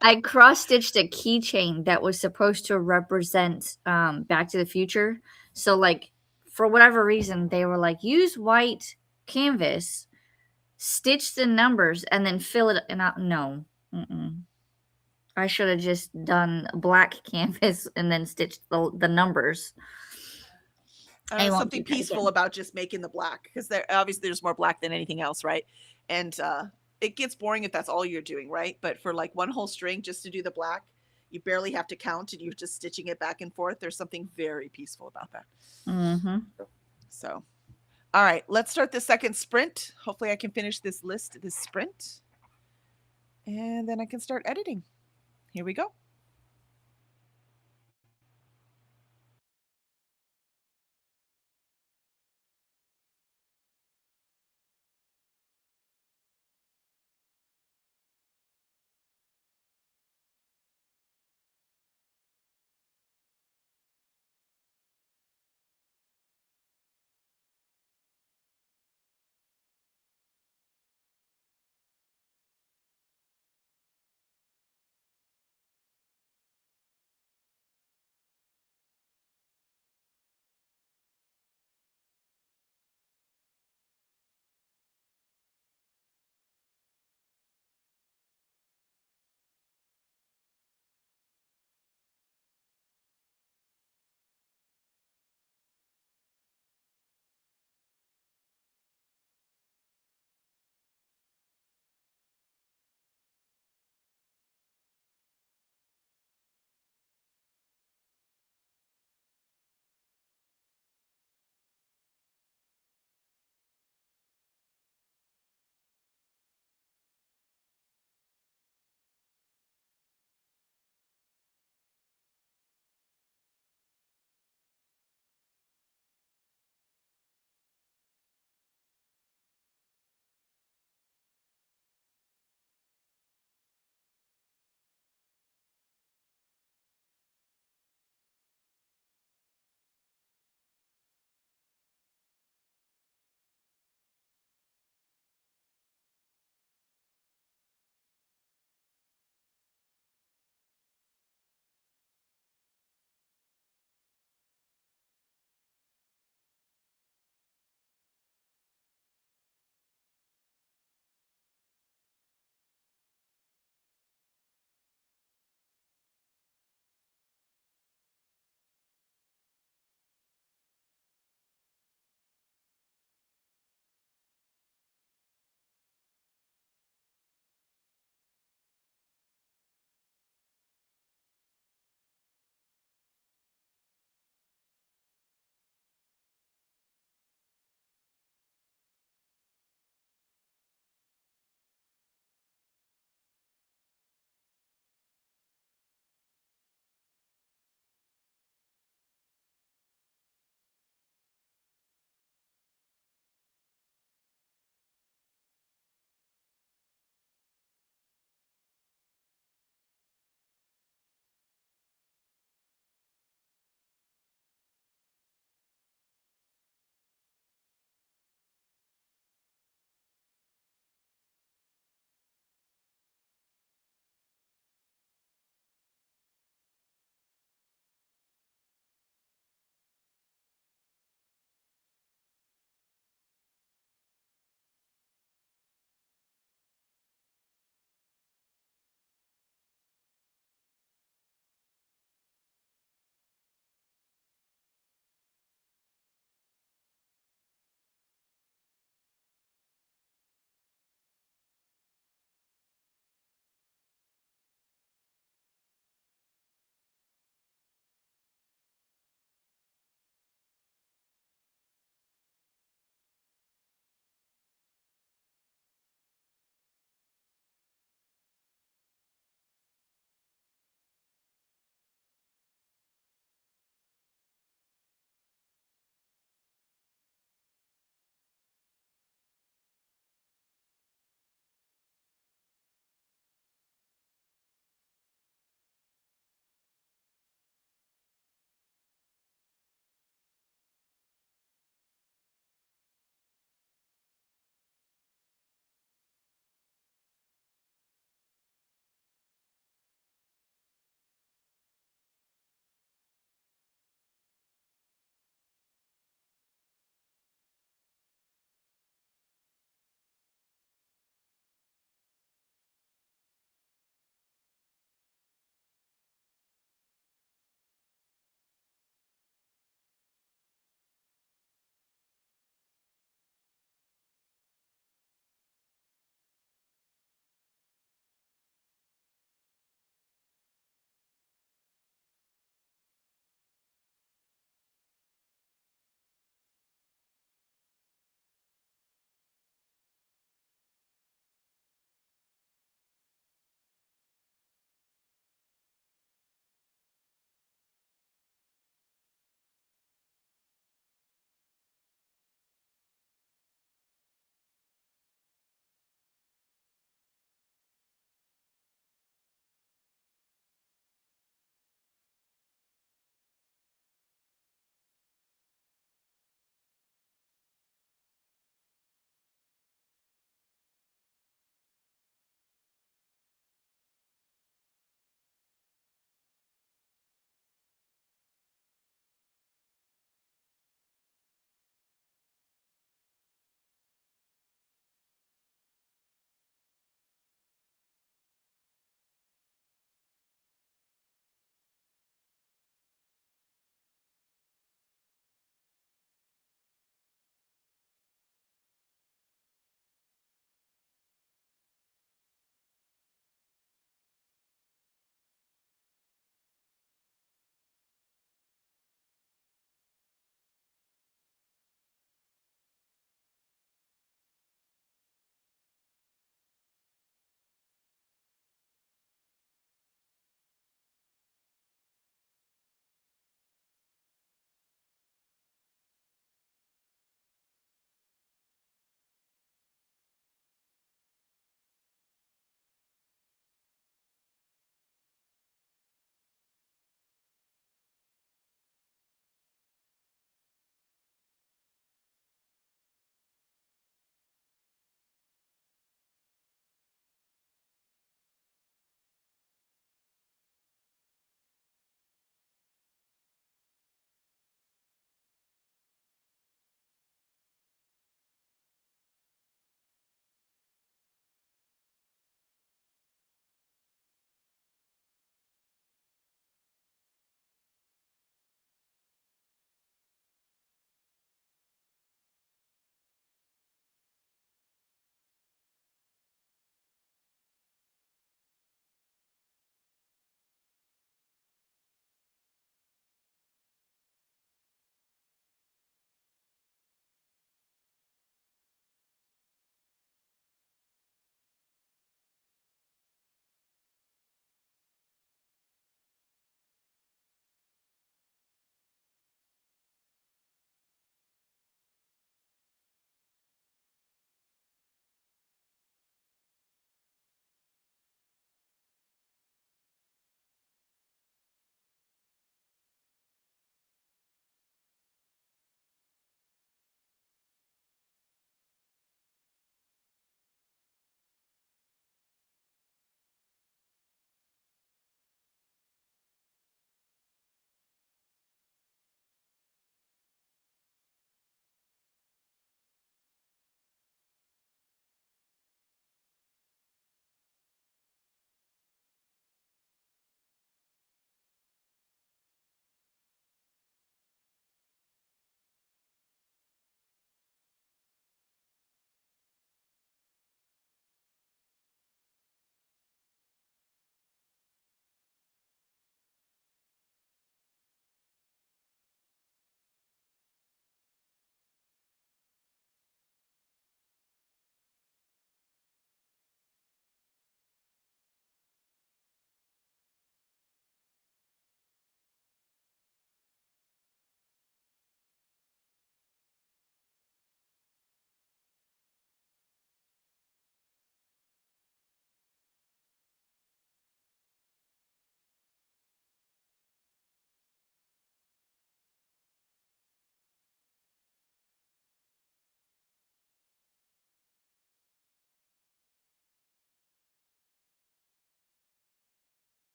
I cross-stitched a keychain that was supposed to represent Back to the Future. So, like, for whatever reason, they were like, use white canvas, stitch the numbers, and then fill it. And no, I should have just done black canvas and then stitched the numbers. There's something peaceful about just making the black because obviously there's more black than anything else, right? And it gets boring if that's all you're doing, right? But for like one whole string just to do the black, you barely have to count and you're just stitching it back and forth. There's something very peaceful about that. Mm-hmm. So, all right, let's start the second sprint. Hopefully I can finish this sprint, and then I can start editing. Here we go.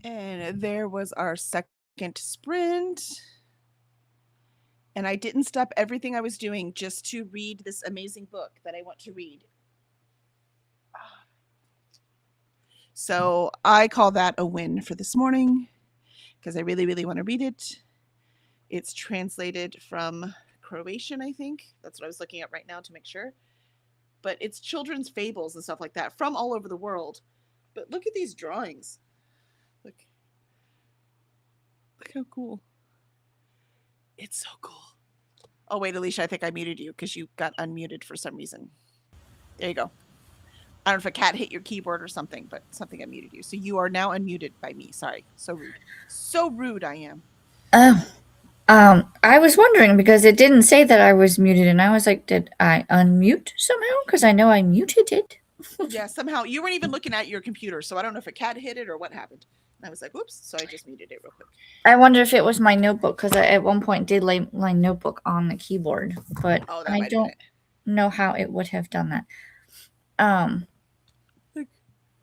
And there was our second sprint. And I didn't stop everything I was doing just to read this amazing book that I want to read. So I call that a win for this morning because I really, really want to read it. It's translated from Croatian, I think. That's what I was looking at right now to make sure. But it's children's fables and stuff like that from all over the world. But look at these drawings. Look how cool. It's so cool. Oh, wait, Alicia, I think I muted you because you got unmuted for some reason. There you go. I don't know if a cat hit your keyboard or something, but something unmuted you. So you are now unmuted by me. Sorry. So rude. So rude I am. I was wondering because it didn't say that I was muted, and I was like, did I unmute somehow? Because I know I muted it. Yeah, somehow you weren't even looking at your computer, so I don't know if a cat hit it or what happened. And I was like, whoops, so I just muted it real quick. I wonder if it was my notebook because I at one point did lay my notebook on the keyboard, but I don't know how it would have done that.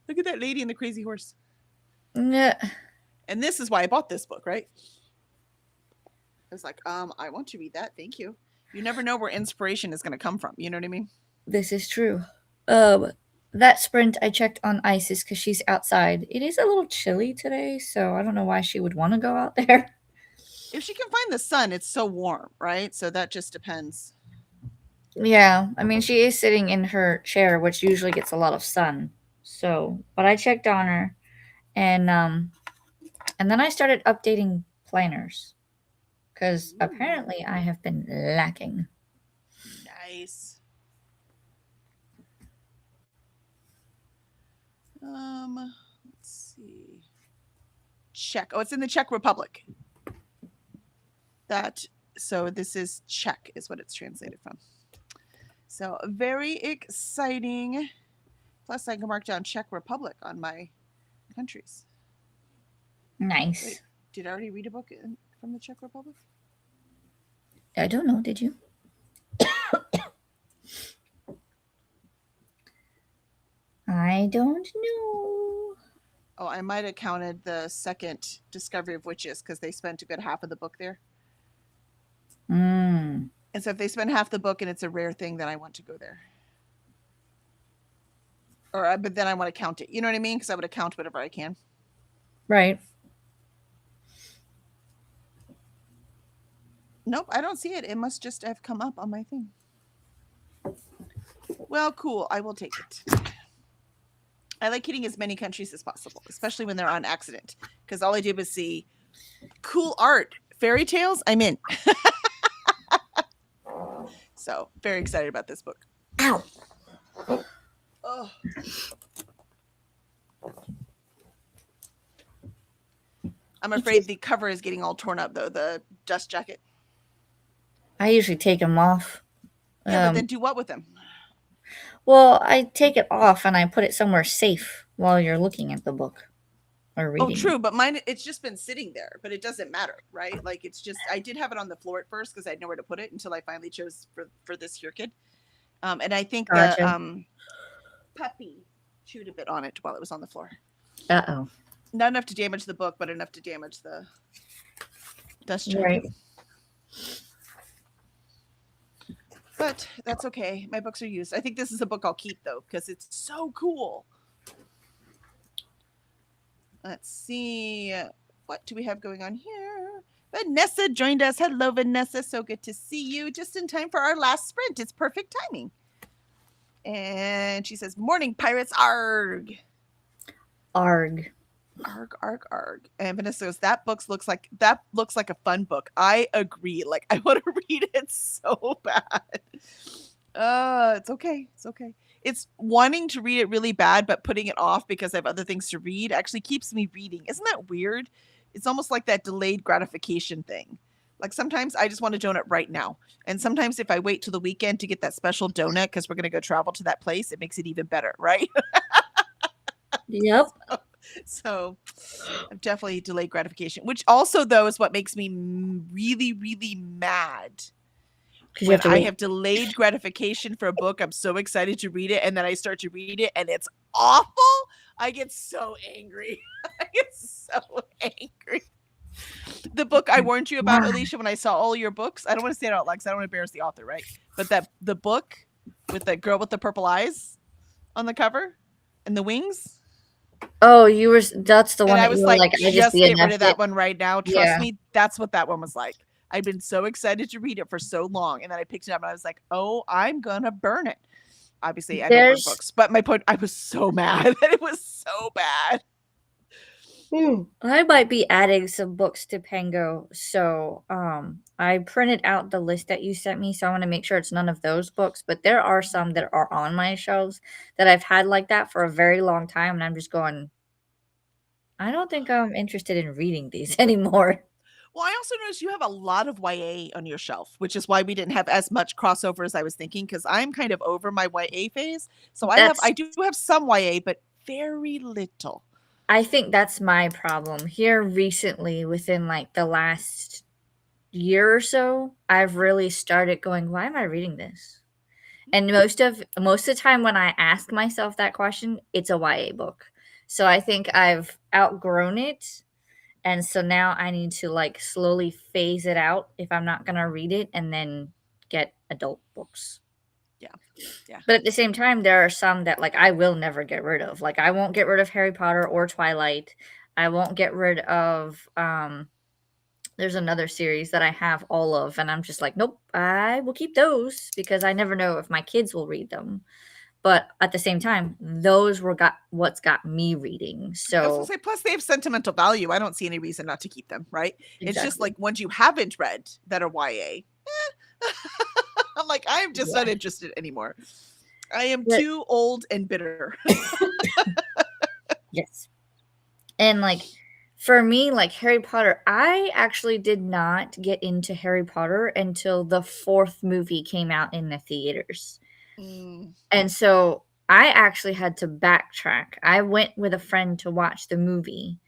Look at that lady and the crazy horse. Yeah. And this is why I bought this book, right? I was like, I want to read that. Thank you. You never know where inspiration is going to come from. You know what I mean? This is true. That sprint I checked on Isis because she's outside. It is a little chilly today, so I don't know why she would want to go out there. If she can find the sun, it's so warm, right? So that just depends. Yeah, I mean, she is sitting in her chair, which usually gets a lot of sun. So, but I checked on her, and then I started updating planners because apparently I have been lacking. Nice. Let's see. Czech. Oh, it's in the Czech Republic. So this is Czech is what it's translated from. So very exciting. Plus I can mark down Czech Republic on my countries. Nice. Wait, did I already read a book from the Czech Republic? I don't know. Did you? I don't know. Oh, I might have counted the second Discovery of Witches because they spent a good half of the book there. And so if they spend half the book and it's a rare thing, then I want to go there. But then I want to count it. You know what I mean? Because I would count whatever I can. Right. Nope, I don't see it. It must just have come up on my thing. Well, cool. I will take it. I like hitting as many countries as possible, especially when they're on accident. Because all I did was see cool art. Fairy tales, I'm in. So, very excited about this book. Ow. Oh. I'm afraid the cover is getting all torn up, though, the dust jacket. I usually take them off. Yeah, but then do what with them? Well, I take it off and I put it somewhere safe while you're looking at the book or reading. Oh, true, but mine, it's just been sitting there, but it doesn't matter, right? Like, it's just, I did have it on the floor at first because I had nowhere to put it until I finally chose for this here kid. And I think the puppy chewed a bit on it while it was on the floor. Uh-oh. Not enough to damage the book, but enough to damage the dust jacket. Right. But that's okay. My books are used. I think this is a book I'll keep, though, because it's so cool. Let's see. What do we have going on here? Vanessa joined us. Hello, Vanessa. So good to see you. Just in time for our last sprint. It's perfect timing. And she says, morning, pirates. Arg. Arg. Arg, arg, arg. And Vanessa goes, that looks like a fun book. I agree. Like, I want to read it so bad. It's okay. It's okay. It's wanting to read it really bad, but putting it off because I have other things to read actually keeps me reading. Isn't that weird? It's almost like that delayed gratification thing. Like sometimes I just want a donut right now. And sometimes if I wait till the weekend to get that special donut because we're going to go travel to that place, it makes it even better, right? Yep. So I'm definitely delayed gratification, which also, though, is what makes me really, really mad. When I have delayed gratification for a book, I'm so excited to read it, and then I start to read it, and it's awful. I get so angry. I get so so angry. The book I warned you about, Alicia, when I saw all your books. I don't want to say it out loud because I don't want to embarrass the author, right? But the book with the girl with the purple eyes on the cover and the wings. Oh, that's the one And I that you was were like, like, I just just get rid DNF'd of that it. one right now. Trust Yeah. me, that's what that one was like. I'd been so excited to read it for so long, and then I picked it up and I was like, oh, I'm gonna burn it. Obviously, I don't burn There's books, but my point, I was so mad that it was so bad. I might be adding some books to Pango. So I printed out the list that you sent me, so I want to make sure it's none of those books, but there are some that are on my shelves that I've had like that for a very long time, and I'm just going, I don't think I'm interested in reading these anymore. Well, I also noticed you have a lot of YA on your shelf, which is why we didn't have as much crossover as I was thinking, because I'm kind of over my YA phase. So That's I do have some YA, but very little. I think that's my problem. Here recently, within like the last year or so, I've really started going, why am I reading this? And most of the time when I ask myself that question, it's a YA book. So I think I've outgrown it. And so now I need to like slowly phase it out if I'm not going to read it and then get adult books. Yeah. Yeah. But at the same time, there are some that like I will never get rid of. Like I won't get rid of Harry Potter or Twilight. I won't get rid of there's another series that I have all of, and I'm just like, nope, I will keep those because I never know if my kids will read them. But at the same time, those were what's got me reading. I was So gonna say, plus they have sentimental value. I don't see any reason not to keep them, right? It's just exactly. like ones you haven't read that are YA. I'm like, I'm just not Yeah. interested anymore. I am But too old and bitter. yes. And like for me, like Harry Potter, I actually did not get into Harry Potter until the 4th movie came out in the theaters. Mm. And so I actually had to backtrack. I went with a friend to watch the movie,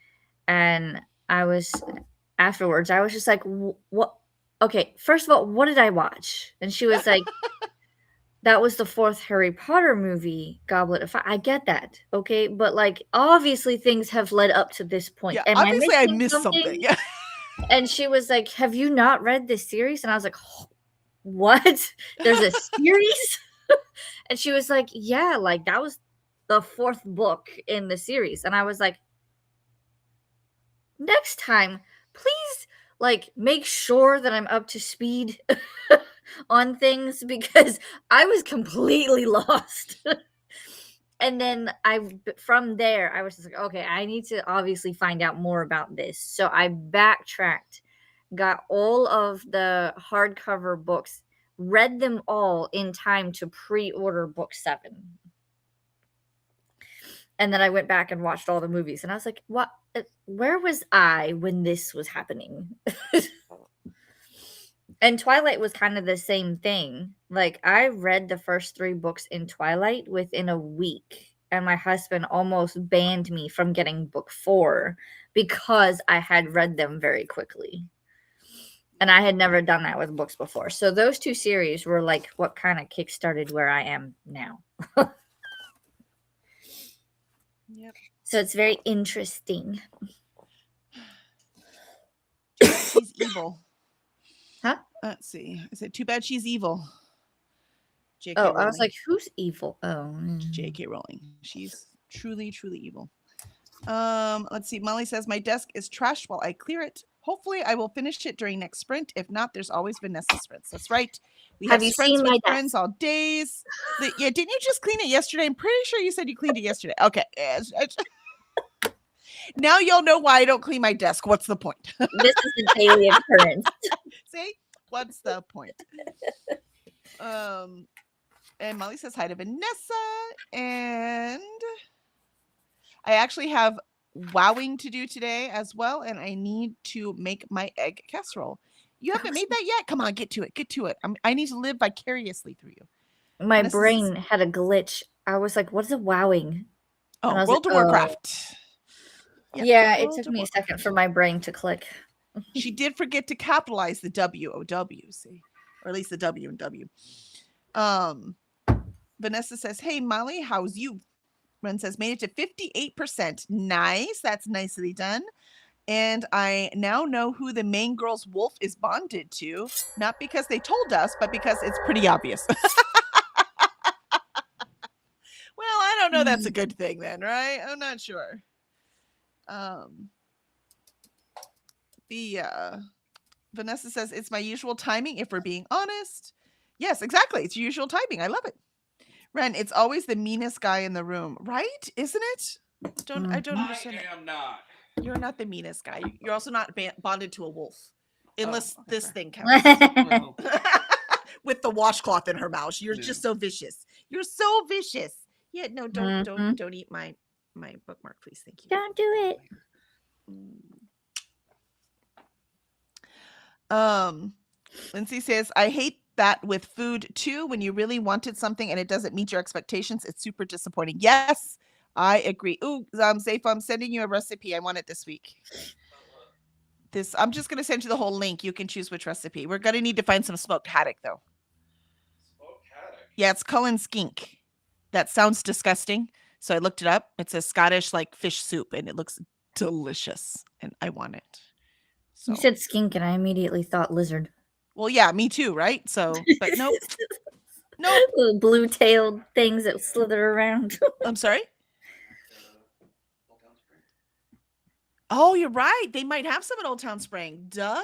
and afterwards, I was just like, what? Okay, first of all, what did I watch? And she was like, that was the 4th Harry Potter movie, Goblet of Fire. I get that, okay? But, like, obviously things have led up to this point. Yeah, Am I obviously I missing missed something. something? Yeah. And she was like, "Have you not read this series?" And I was like, "What? There's a series?" And she was like, "Yeah, like, that was the 4th book in the series." And I was like, "Next time, please, like, make sure that I'm up to speed on things because I was completely lost." And then from there, I was just like, "Okay, I need to obviously find out more about this." So I backtracked, got all of the hardcover books, read them all in time to pre-order book 7. And then I went back and watched all the movies, and I was like, "What? Where was I when this was happening?" And Twilight was kind of the same thing. Like I read the first 3 books in Twilight within a week, and my husband almost banned me from getting book 4 because I had read them very quickly. And I had never done that with books before. So those 2 series were like what kind of kickstarted where I am now. Yep. So it's very interesting. Too bad she's evil. Huh? Let's see. I said, too bad she's evil. J.K. Oh, Rowling. I was like, who's evil? Oh, J.K. Rowling. She's truly, truly evil. Let's see. Molly says, my desk is trashed while I clear it. Hopefully I will finish it during next sprint. If not, there's always Vanessa sprints. That's right. We have you sprints seen with my friends desk? all days. Yeah, didn't you just clean it yesterday? I'm pretty sure you said you cleaned it yesterday. Okay. Now y'all know why I don't clean my desk. What's the point? This is a daily occurrence. See? What's the point? And Molly says hi to Vanessa. And I actually have wowing to do today as well, and I need to make my egg casserole. You haven't made that yet? Come on, get to it. Get to it. I need to live vicariously through you. My brain had a glitch. I was like, what is a wowing? Oh, World of Warcraft. Yeah, it took me a second for my brain to click. She did forget to capitalize the W-O-W, see? Or at least the W and W. Vanessa says, hey, Molly, how's you? Ren says, made it to 58%. Nice. That's nicely done. And I now know who the main girl's wolf is bonded to, not because they told us, but because it's pretty obvious. Well, I don't know that's a good thing then, right? I'm not sure. Vanessa says it's my usual timing if we're being honest. Yes, exactly. It's usual timing. I love it. Ren, it's always the meanest guy in the room, right? Isn't it? I don't understand. I am not. You're not the meanest guy. You're also not bonded to a wolf, unless this thing counts. Well, With the washcloth in her mouth, you're Yeah. just so vicious. You're so vicious. Yeah, no, don't Mhm. don't eat my bookmark, please. Thank you. Don't do it. Lindsay says, I hate that with food too. When you really wanted something and it doesn't meet your expectations, it's super disappointing. Yes, I agree. Ooh, Zayfa, I'm sending you a recipe. I want it this week. I'm just gonna send you the whole link. You can choose which recipe. We're gonna need to find some smoked haddock though. smoked haddock. Yeah, it's Cullen skink. That sounds disgusting. So I looked it up. It's a Scottish like fish soup and it looks delicious. And I want it. So You said skink, and I immediately thought lizard. well, yeah, me too, right? So but nope. Nope. Little blue-tailed things that slither around. I'm sorry. Old Town Spring. Oh, you're right. They might have some at Old Town Spring. Duh.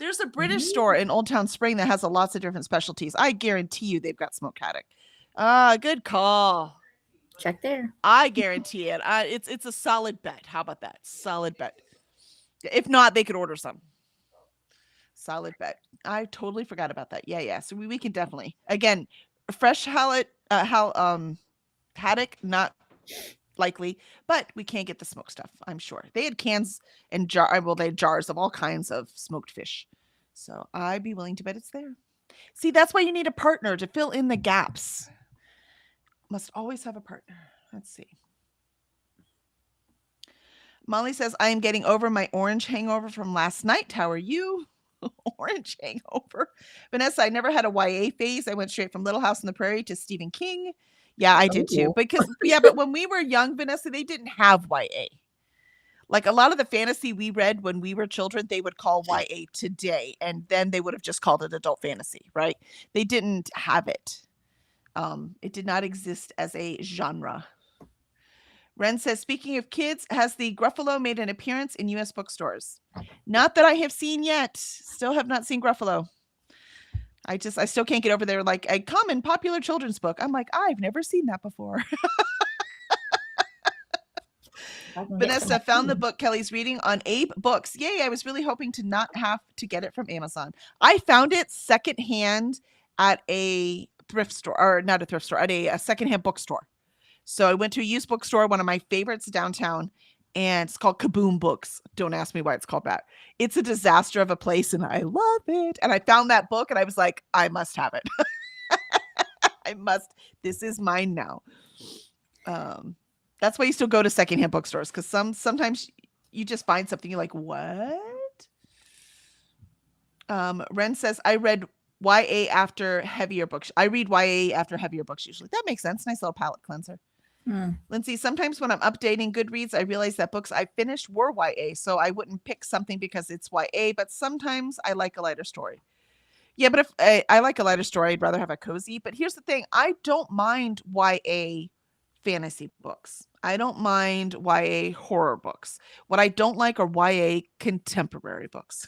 There's a British store in Old Town Spring that has lots of different specialties. I guarantee you they've got smoked haddock. Good call. Check there. I guarantee it. It's a solid bet. How about that? Solid bet. If not, they could order some. Solid bet. I totally forgot about that. Yeah. So we can definitely again fresh haddock, not likely, but we can't get the smoked stuff. I'm sure they had cans and they had jars of all kinds of smoked fish. So I'd be willing to bet it's there. See, that's why you need a partner to fill in the gaps. Must always have a partner. Let's see. Molly says, I am getting over my orange hangover from last night. How are you? Orange hangover. Vanessa, I never had a YA phase. I went straight from Little House on the Prairie to Stephen King. Yeah, I did too. But when we were young, Vanessa, they didn't have YA. Like a lot of the fantasy we read when we were children, they would call YA today, and then they would have just called it adult fantasy, right? They didn't have it. It did not exist as a genre. Ren says, speaking of kids, has the Gruffalo made an appearance in U.S. bookstores? Not that I have seen yet. Still have not seen Gruffalo. I still can't get over there. Like a common popular children's book. I'm like, I've never seen that before. Vanessa found the book Kelly's reading on Abe Books. Yay, I was really hoping to not have to get it from Amazon. I found it secondhand at a thrift store, or not a thrift store, at a secondhand bookstore. So I went to a used bookstore, one of my favorites downtown, and it's called Kaboom Books. Don't ask me why it's called that. It's a disaster of a place, and I love it. And I found that book, and I was like, I must have it. I must. This is mine now. That's why you still go to secondhand bookstores, because sometimes you just find something you're like, what? Ren says, I read YA after heavier books. I read YA after heavier books usually. That makes sense. Nice little palate cleanser. Lindsay, sometimes when I'm updating Goodreads, I realize that books I finished were YA, so I wouldn't pick something because it's YA, but sometimes I like a lighter story. Yeah, but if I like a lighter story, I'd rather have a cozy. But here's the thing. I don't mind YA fantasy books. I don't mind YA horror books. What I don't like are YA contemporary books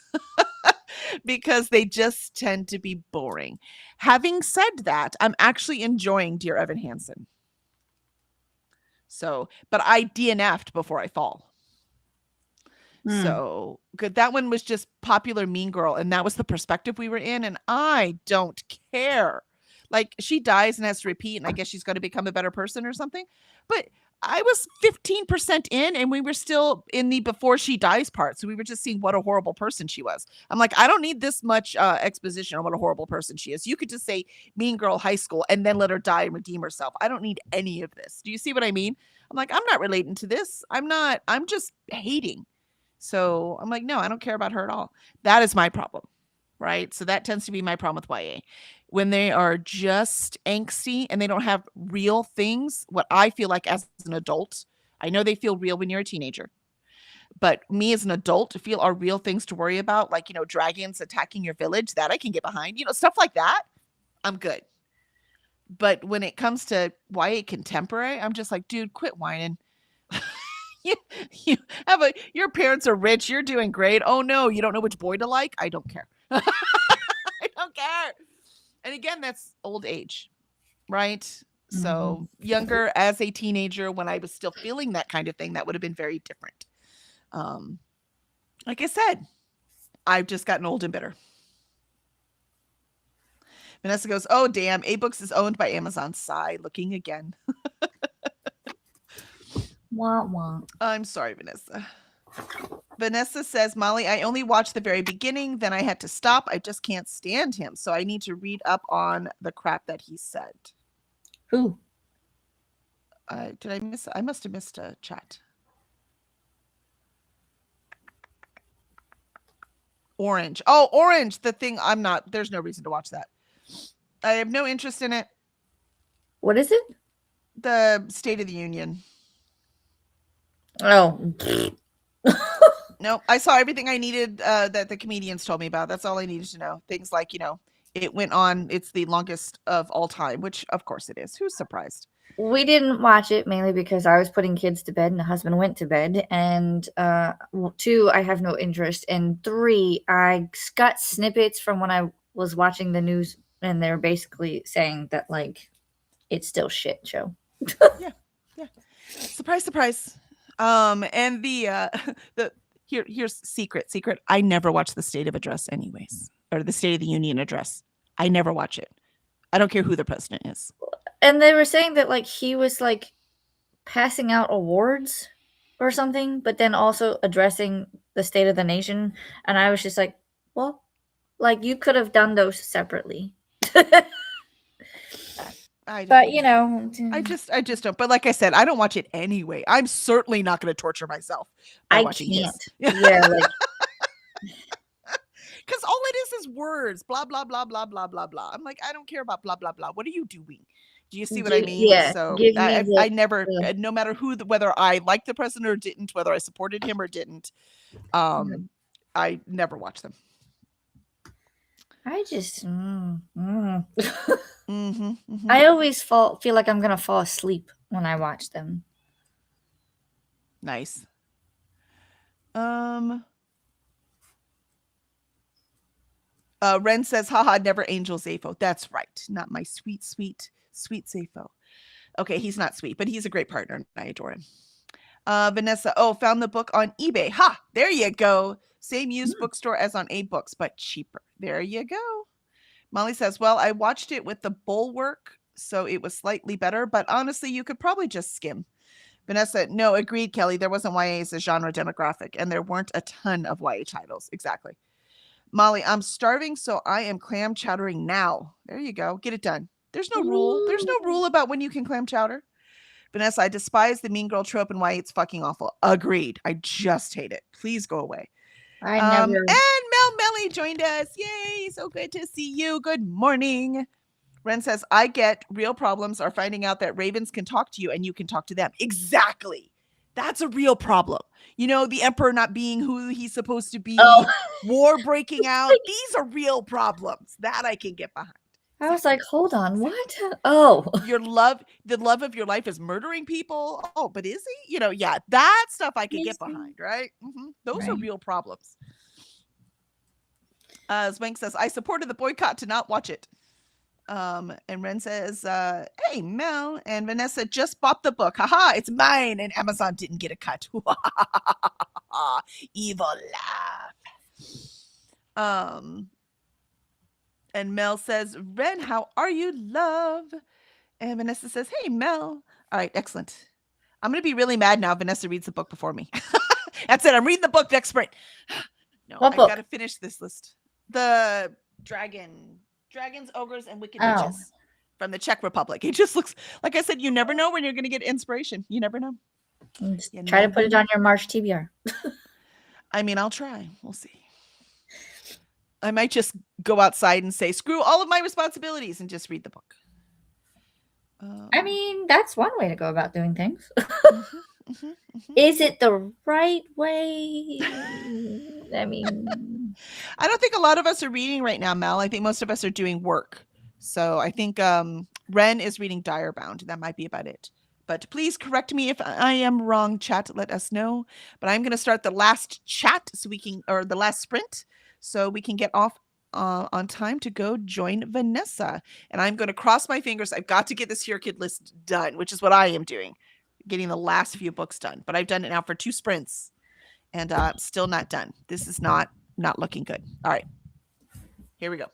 because they just tend to be boring. Having said that, I'm actually enjoying Dear Evan Hansen. So, but I DNF'd before I fall. So good. That one was just popular Mean Girl, and that was the perspective we were in, and I don't care. Like, she dies and has to repeat, and I guess she's going to become a better person or something. But I was 15% in, and we were still in the before she dies part. So we were just seeing what a horrible person she was. I'm like, I don't need this much exposition on what a horrible person she is. You could just say Mean Girl High School and then let her die and redeem herself. I don't need any of this. Do you see what I mean? I'm like, I'm not relating to this. I'm just hating. So I'm like, no, I don't care about her at all. That is my problem, right? So that tends to be my problem with YA. When they are just angsty and they don't have real things, what I feel like as an adult, I know they feel real when you're a teenager. But me as an adult to feel are real things to worry about, like, dragons attacking your village, that I can get behind. Stuff like that, I'm good. But when it comes to YA contemporary, I'm just like, dude, quit whining. you, you your parents are rich, you're doing great. Oh no, you don't know which boy to like? I don't care. I don't care. And again, that's old age, right? So younger as a teenager, when I was still feeling that kind of thing, that would have been very different. Like I said, I've just gotten old and bitter. Vanessa goes, oh, damn. A-Books is owned by Amazon. Sigh, looking again. Wah, wah. I'm sorry, Vanessa. Vanessa says, Molly, I only watched the very beginning. Then I had to stop. I just can't stand him. So I need to read up on the crap that he said. Who? Did I miss? I must have missed a chat. Orange. Oh, Orange. The thing there's no reason to watch that. I have no interest in it. What is it? The State of the Union. Oh. No, I saw everything I needed that the comedians told me about. That's all I needed to know. Things like, it went on. It's the longest of all time, which of course it is. Who's surprised? We didn't watch it mainly because I was putting kids to bed and the husband went to bed. And 2, I have no interest. And 3, I got snippets from when I was watching the news, and they're basically saying that like it's still shit show. Yeah. Surprise, surprise. And here's secret. I never watch the State of Address anyways, or the State of the Union address. I never watch it. I don't care who the president is. And they were saying that like he was like passing out awards or something, but then also addressing the state of the nation. And I was just like, well, like you could have done those separately. But I just don't. But like I said, I don't watch it anyway. I'm certainly not going to torture myself by watching can't. this. Yeah, like because all it is words, blah blah blah blah blah blah blah. I'm like, I don't care about blah blah blah. What are you doing? Do you see what I mean? Yeah. So give me I never, no matter whether I liked the president or didn't, whether I supported him or didn't, I never watched them. I just Mm-hmm. I always feel like I'm gonna fall asleep when I watch them. Nice. Ren says, haha, never Angel Zafo. That's right. Not my sweet Zafo. Okay, he's not sweet, but he's a great partner and I adore him. Vanessa, found the book on eBay. Ha, there you go. Same used bookstore as on A-Books, but cheaper. There you go. Molly says, well, I watched it with the Bulwark, so it was slightly better, but honestly, you could probably just skim. Vanessa, no, agreed, Kelly. There wasn't YA as a genre demographic, and there weren't a ton of YA titles. Exactly. Molly, I'm starving, so I am clam chowdering now. There you go. Get it done. There's no rule. There's no rule about when you can clam chowder. Vanessa, I despise the mean girl trope and YA. It's fucking awful. Agreed. I just hate it. Please go away. And Mel Melly joined us. Yay. So good to see you. Good morning. Ren says, I get real problems are finding out that ravens can talk to you and you can talk to them. Exactly. That's a real problem. The emperor not being who he's supposed to be, war breaking out. These are real problems that I can get behind. I was like, hold on, what? Oh. The love of your life is murdering people. Oh, but is he? Yeah, that stuff I can get behind, right? Mm-hmm. Those are real problems. Swank says, I supported the boycott to not watch it. And Ren says, hey, Mel and Vanessa just bought the book. Haha, it's mine. And Amazon didn't get a cut. Evil laugh. And Mel says, Ren, how are you, love? And Vanessa says, hey, Mel. All right, excellent. I'm going to be really mad now. Vanessa reads the book before me. That's it. I'm reading the book next sprint. No, I've got to finish this list. The Dragons, Ogres, and Wicked Witches from the Czech Republic. It just looks, like I said, you never know when you're going to get inspiration. You never know. Try to put it on your March TBR. I mean, I'll try. We'll see. I might just go outside and say, screw all of my responsibilities and just read the book. I mean, that's one way to go about doing things. Is it the right way? I mean, I don't think a lot of us are reading right now, Mel. I think most of us are doing work. So I think Ren is reading Direbound. That might be about it. But please correct me if I am wrong, chat. Let us know. But I'm going to start the last chat so we can, or the last sprint, so we can get off on time to go join Vanessa. And I'm going to cross my fingers. I've got to get this Hero Kid list done, which is what I am doing, getting the last few books done. But I've done it now for 2 sprints, and still not done. This is not looking good. All right, here we go.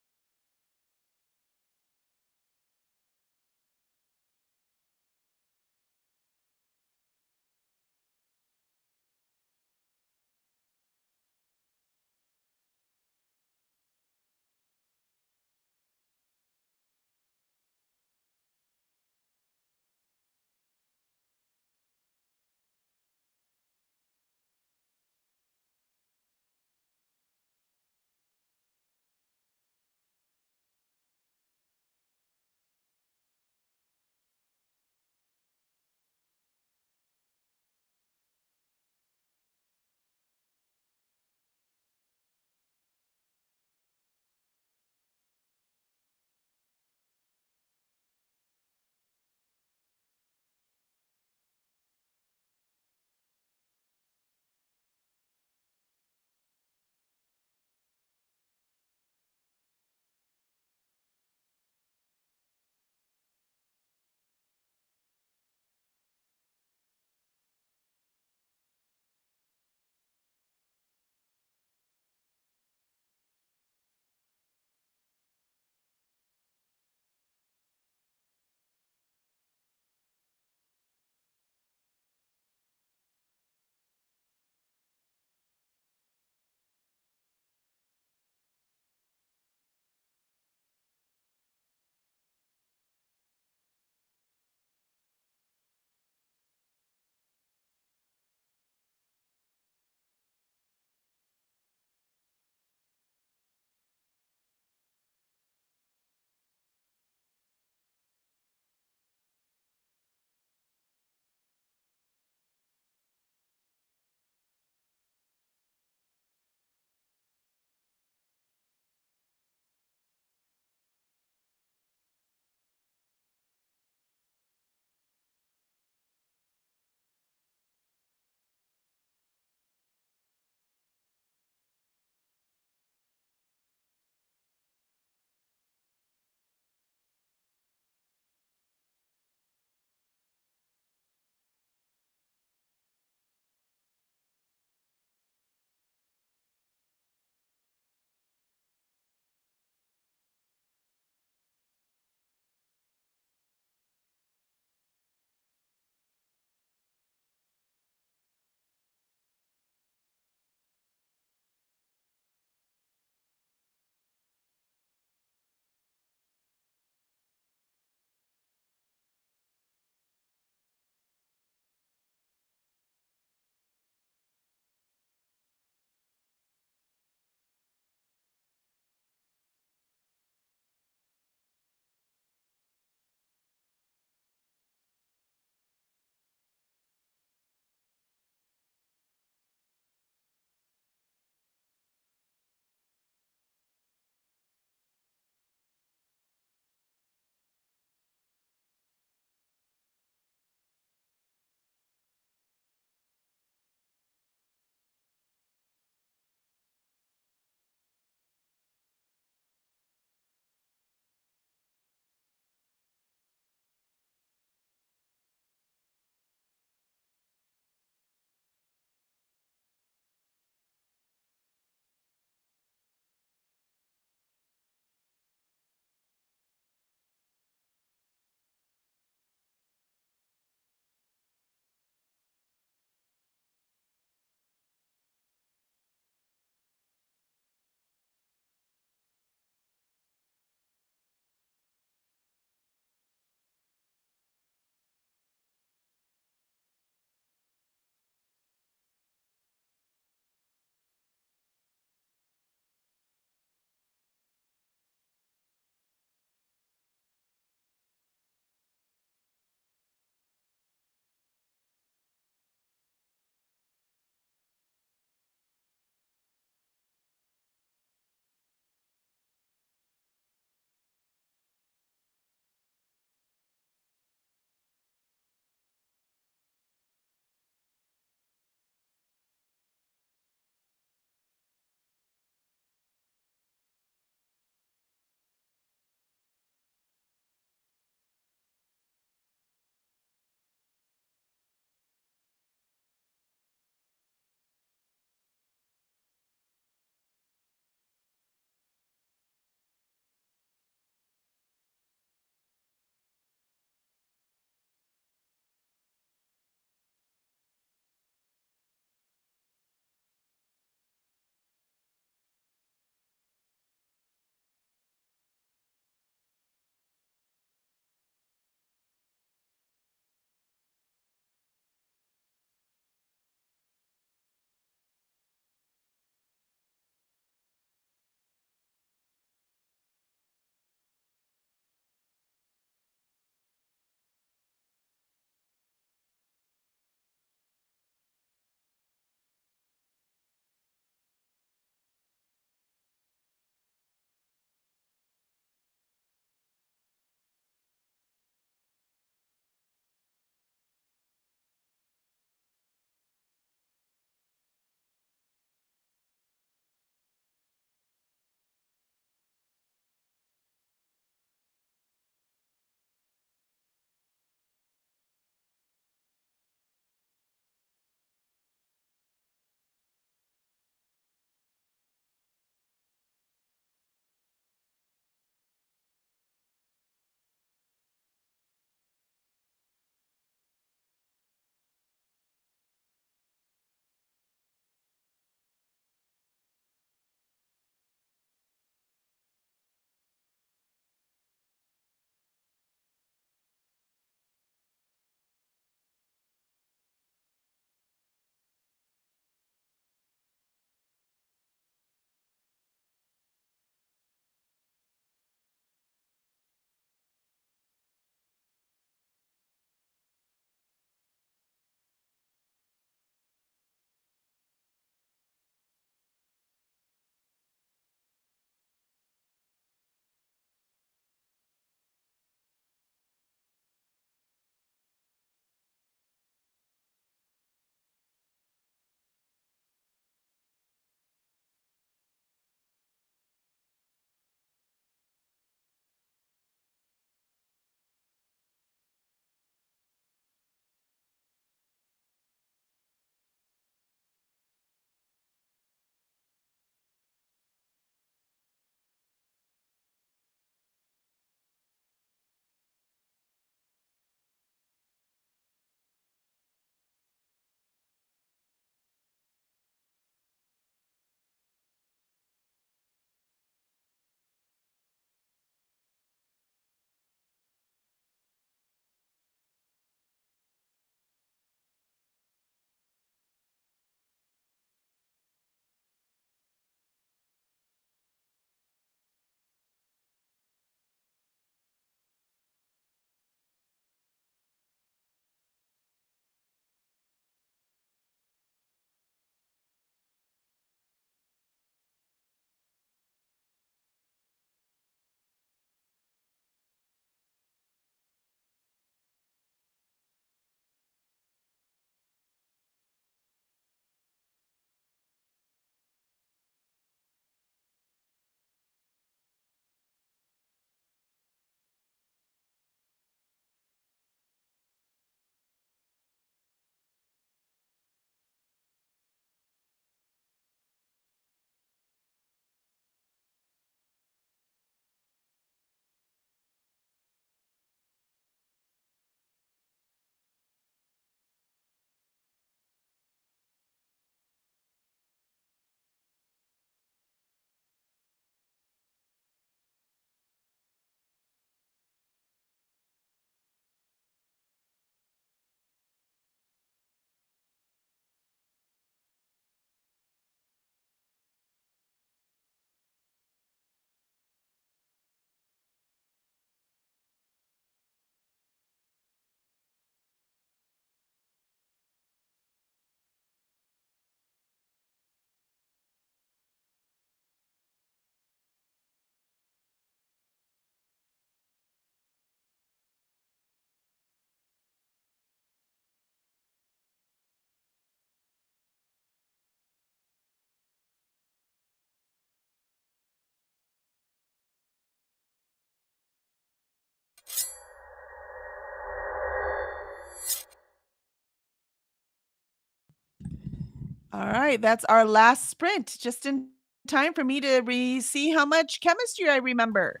All right, that's our last sprint. Just in time for me to see how much chemistry I remember.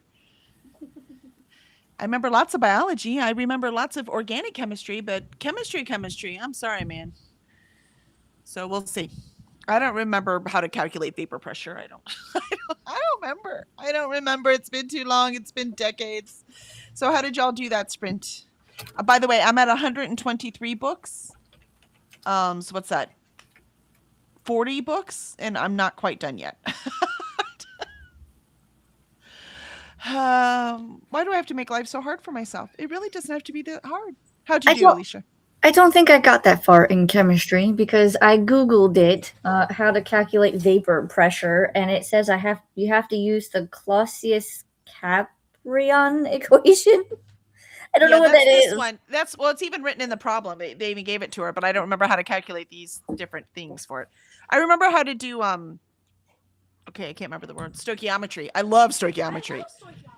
I remember lots of biology. I remember lots of organic chemistry, but chemistry, I'm sorry, man. So we'll see. I don't remember how to calculate vapor pressure. I don't. I don't remember. I don't remember. It's been too long. It's been decades. So how did y'all do that sprint? By the way, I'm at 123 books. So what's that? 40 books, and I'm not quite done yet. Why do I have to make life so hard for myself? It really doesn't have to be that hard. How'd you I do, don't- Alicia? I don't think I got that far in chemistry because I googled it, how to calculate vapor pressure, and it says you have to use the Clausius-Caprion equation. I don't know what that's that this is. one. It's even written in the problem. They even gave it to her, but I don't remember how to calculate these different things for it. I remember how to do okay, I can't remember the word. Stoichiometry. I love stoichiometry.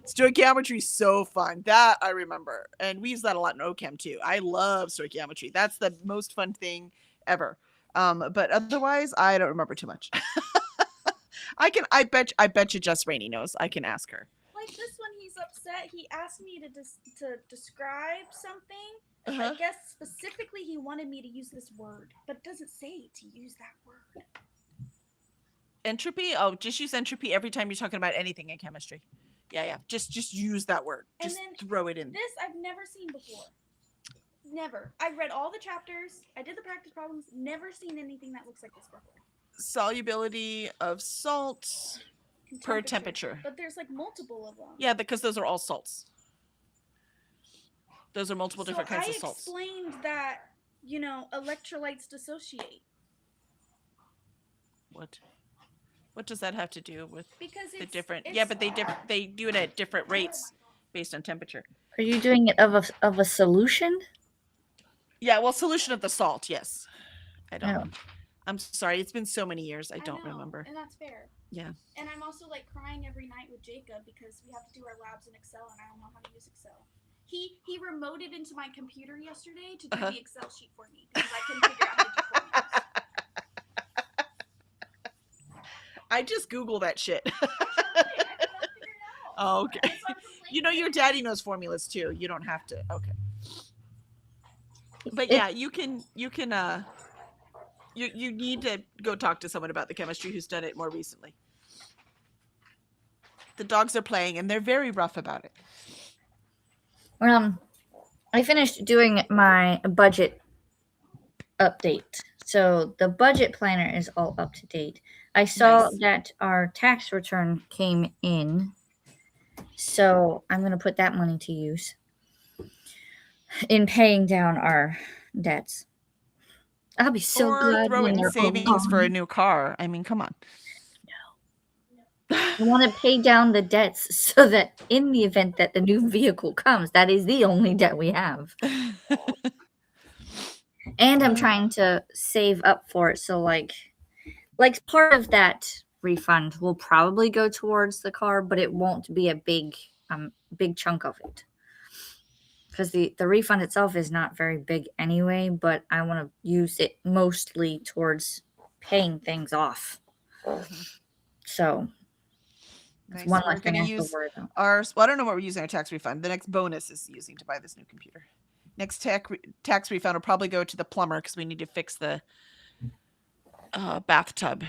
Stoichiometry is so fun. That I remember. And we use that a lot in OChem too. I love stoichiometry. That's the most fun thing ever. But otherwise, I don't remember too much. I bet you Just Rainey knows. I can ask her. Like this one, he's upset. He asked me to describe something. Uh-huh. I guess specifically he wanted me to use this word, but it doesn't say to use that word. Entropy? Oh, just use entropy every time you're talking about anything in chemistry. Yeah. Just use that word. And Just then throw it in. This I've never seen before. Never. I read all the chapters. I did the practice problems. Never seen anything that looks like this before. Solubility of salts per temperature. But there's like multiple of them. Yeah, because those are all salts. Those are multiple different kinds I of salts. explained that, electrolytes dissociate. What does that have to do with Because the it's different? it's, Yeah, but they do it at different rates based on temperature. Are you doing it of a solution? Yeah, well, solution of the salt, yes. I don't. Oh. I'm sorry. It's been so many years. I know, don't remember. And that's fair. Yeah. And I'm also like crying every night with Jacob because we have to do our labs in Excel and I don't know how to use Excel. He remoted into my computer yesterday to do the Excel sheet for me because I couldn't figure out how to do formulas. I just Google that shit. I cannot figure it out. Oh, okay. That's why I'm complaining. Your daddy knows formulas too. You don't have to. Okay. But yeah, you need to go talk to someone about the chemistry who's done it more recently. The dogs are playing and they're very rough about it. I finished doing my budget update. So the budget planner is all up to date. I saw Nice. that our tax return came in. So I'm going to put that money to use in paying down our debts. I'll be so or glad throw when it in they're savings for a gone. new car. I mean, come on. I want to pay down the debts so that in the event that the new vehicle comes, that is the only debt we have. And I'm trying to save up for it. So like part of that refund will probably go towards the car, but it won't be a big chunk of it. Because the refund itself is not very big anyway, but I want to use it mostly towards paying things off. So Nice. one We're less thing I gonna have to use worry about. I don't know what we're using our tax refund. The next bonus is using to buy this new computer. Next tax refund will probably go to the plumber because we need to fix the bathtub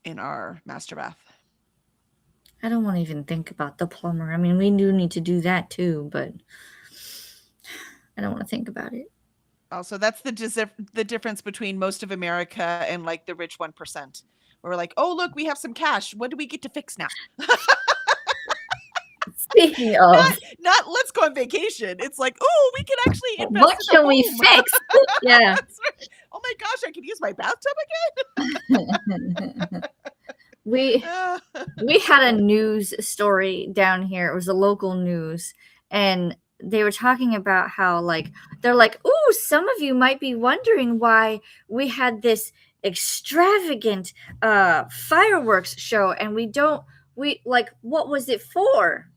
in our master bath. I don't want to even think about the plumber. I mean, we do need to do that too, but I don't want to think about it. Also, that's the difference between most of America and like the rich 1%. We're like, oh, look, we have some cash. What do we get to fix now? Speaking of, Not let's go on vacation. It's like, oh, we can actually invest what in a can we home. fix? Yeah. That's right. Oh my gosh, I can use my bathtub again. we had a news story down here. It was a local news, and they were talking about how they're like, "Ooh, some of you might be wondering why we had this extravagant fireworks show, and what was it for?"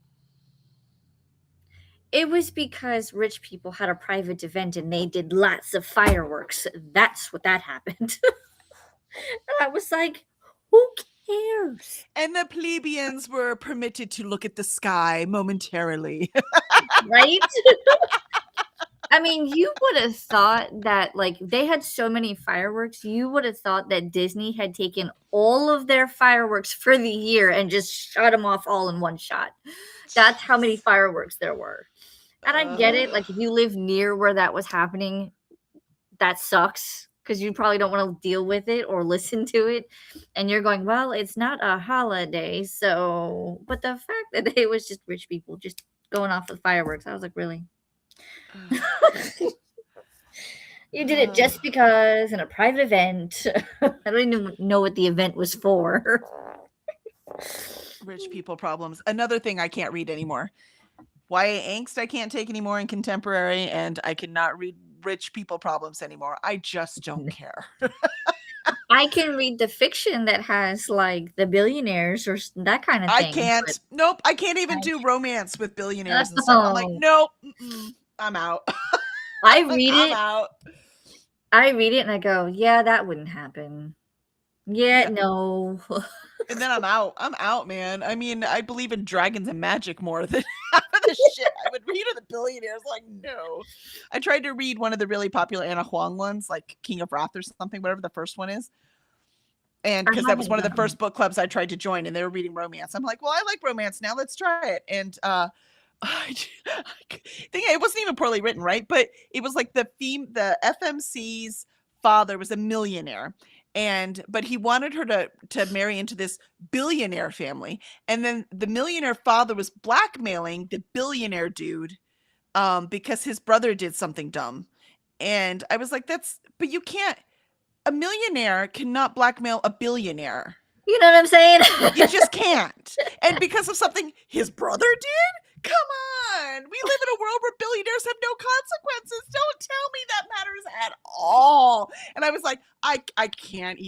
It was because rich people had a private event and they did lots of fireworks. That's what that happened. And I was like, who cares? And the plebeians were permitted to look at the sky momentarily. Right? I mean, you would have thought that, like, they had so many fireworks, you would have thought that Disney had taken all of their fireworks for the year and just shot them off all in one shot. That's how many fireworks there were. And I get it. Like, if you live near where that was happening, that sucks because you probably don't want to deal with it or listen to it. And you're going, well, it's not a holiday. So, but the fact that it was just rich people just going off the fireworks, I was like, really? You did it just because in a private event. I don't even know what the event was for. Rich people problems. Another thing I can't read anymore. YA angst I can't take anymore in contemporary, and I cannot read rich people problems anymore. I just don't care. I can read the fiction that has like the billionaires or that kind of thing. I can't. but Nope. I can't even do romance with billionaires and stuff. I'm like, Oh. nope. I'm out. I Like, read I'm it. out. I read it and I go, yeah, that wouldn't happen. Yeah, Yeah. no. And then I'm out. I'm out, man. I mean, I believe in dragons and magic more than half of the shit I would read of the billionaires. Like, no. I tried to read one of the really popular Anna Huang ones, like King of Wrath or something, whatever the first one is. And I because that was haven't one of the done first book clubs I tried to join, and they were reading romance. I'm like, well, I like romance now. Let's try it. And it wasn't even poorly written, right? But it was like the FMC's father was a millionaire, but he wanted her to marry into this billionaire family, and then the millionaire father was blackmailing the billionaire dude because his brother did something dumb. And I was like, but you can't. A millionaire cannot blackmail a billionaire. You know what I'm saying? You just can't. And because of something his brother did? Come on. We live in a world where billionaires have no consequences. Don't tell me that matters at all. And I was like, I can't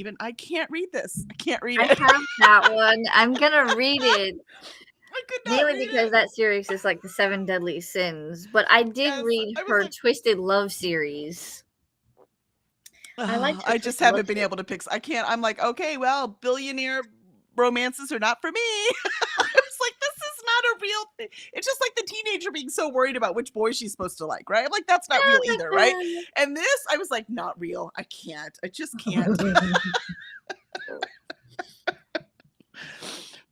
read this. I can't read I it. have that one. I'm gonna read it. I could not Mainly read because it. that series is like the 7 Deadly Sins. But I did Yes, read I was her like- Twisted Love series. I liked her I just Twisted haven't Love been series. able to pick. I can't. I'm like, okay, well, billionaire romances are not for me. I was like, this is not a real thing. It's just like the teenager being so worried about which boy she's supposed to like, right? I'm like, that's not real either, right? And this, I was like, not real. I can't. I just can't.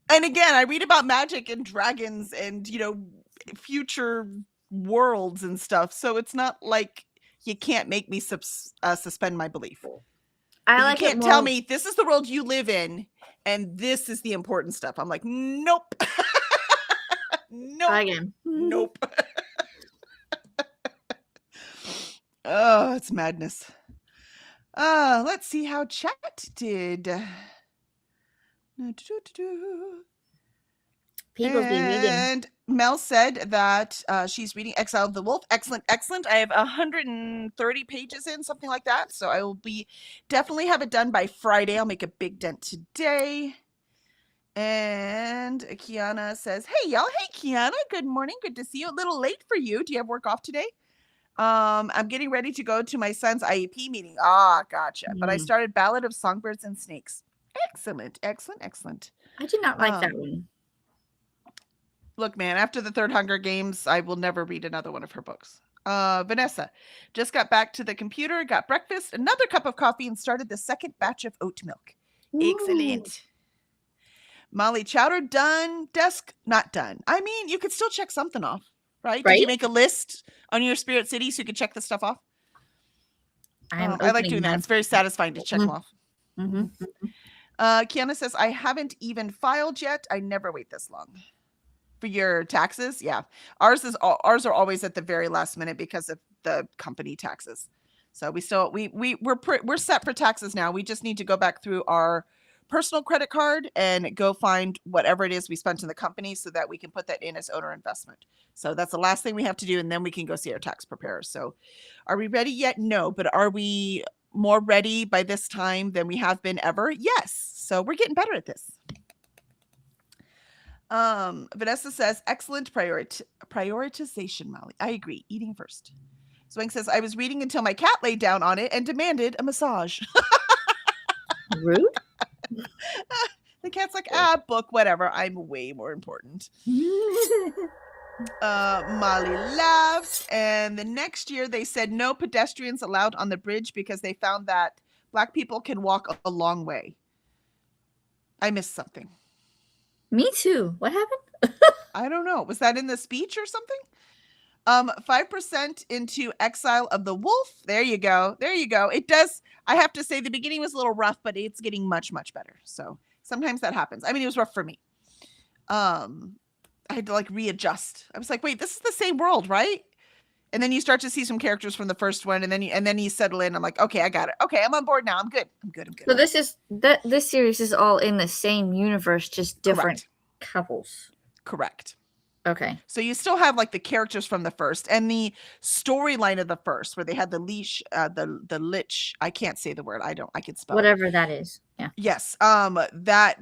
And again, I read about magic and dragons and, future worlds and stuff. So it's not like you can't make me suspend my belief. I But like you it can't more. tell me this is the world you live in and this is the important stuff. I'm like, nope. Nope. Again. Nope. Oh, it's madness. Let's see how chat did. People be reading. And Mel said that she's reading Exile of the Wolf. Excellent, excellent. I have 130 pages in, something like that. So I will definitely have it done by Friday. I'll make a big dent today. And Kiana says, hey, y'all. Hey, Kiana. Good morning. Good to see you. A little late for you. Do you have work off today? I'm getting ready to go to my son's IEP meeting. Ah, gotcha. But I started Ballad of Songbirds and Snakes. Excellent, excellent, excellent. I did not like that one. Look, man, after the third Hunger Games, I will never read another one of her books. Vanessa, just got back to the computer, got breakfast, another cup of coffee, and started the second batch of oat milk. Excellent. Molly Chowder, done. Desk, not done. I mean, you could still check something off, right? Did you Right. make a list on your Spirit City so you could check the stuff off? I like doing that. It's very satisfying to check them off. Mm-hmm. Kiana says, I haven't even filed yet. I never wait this long. For your taxes? Yeah. Ours are always at the very last minute because of the company taxes. So we're set for taxes now. We just need to go back through our personal credit card and go find whatever it is we spent in the company so that we can put that in as owner investment. So that's the last thing we have to do. And then we can go see our tax preparers. So are we ready yet? No, but are we more ready by this time than we have been ever? Yes. So we're getting better at this. Vanessa says, excellent prioritization, Molly. I agree. Eating first. Swing says, I was reading until my cat laid down on it and demanded a massage. rude. The cat's like, book, whatever. I'm way more important. Molly laughs, and the next year they said no pedestrians allowed on the bridge because they found that Black people can walk a long way. I missed something. Me too. What happened? I don't know. Was that in the speech or something? 5% into Exile of the Wolf. There you go. There you go. It does. I have to say the beginning was a little rough, but it's getting much, much better. So sometimes that happens. I mean, it was rough for me. I had to like readjust. I was like, wait, this is the same world, right? And then you start to see some characters from the first one, and then you settle in. I'm like, okay, I got it. Okay, I'm on board now. I'm good. So this series is all in the same universe, just different couples. Correct. Okay. So you still have like the characters from the first and the storyline of the first, where they had the leash, the lich. I can't say the word. I can spell whatever that is. Yeah. Yes. That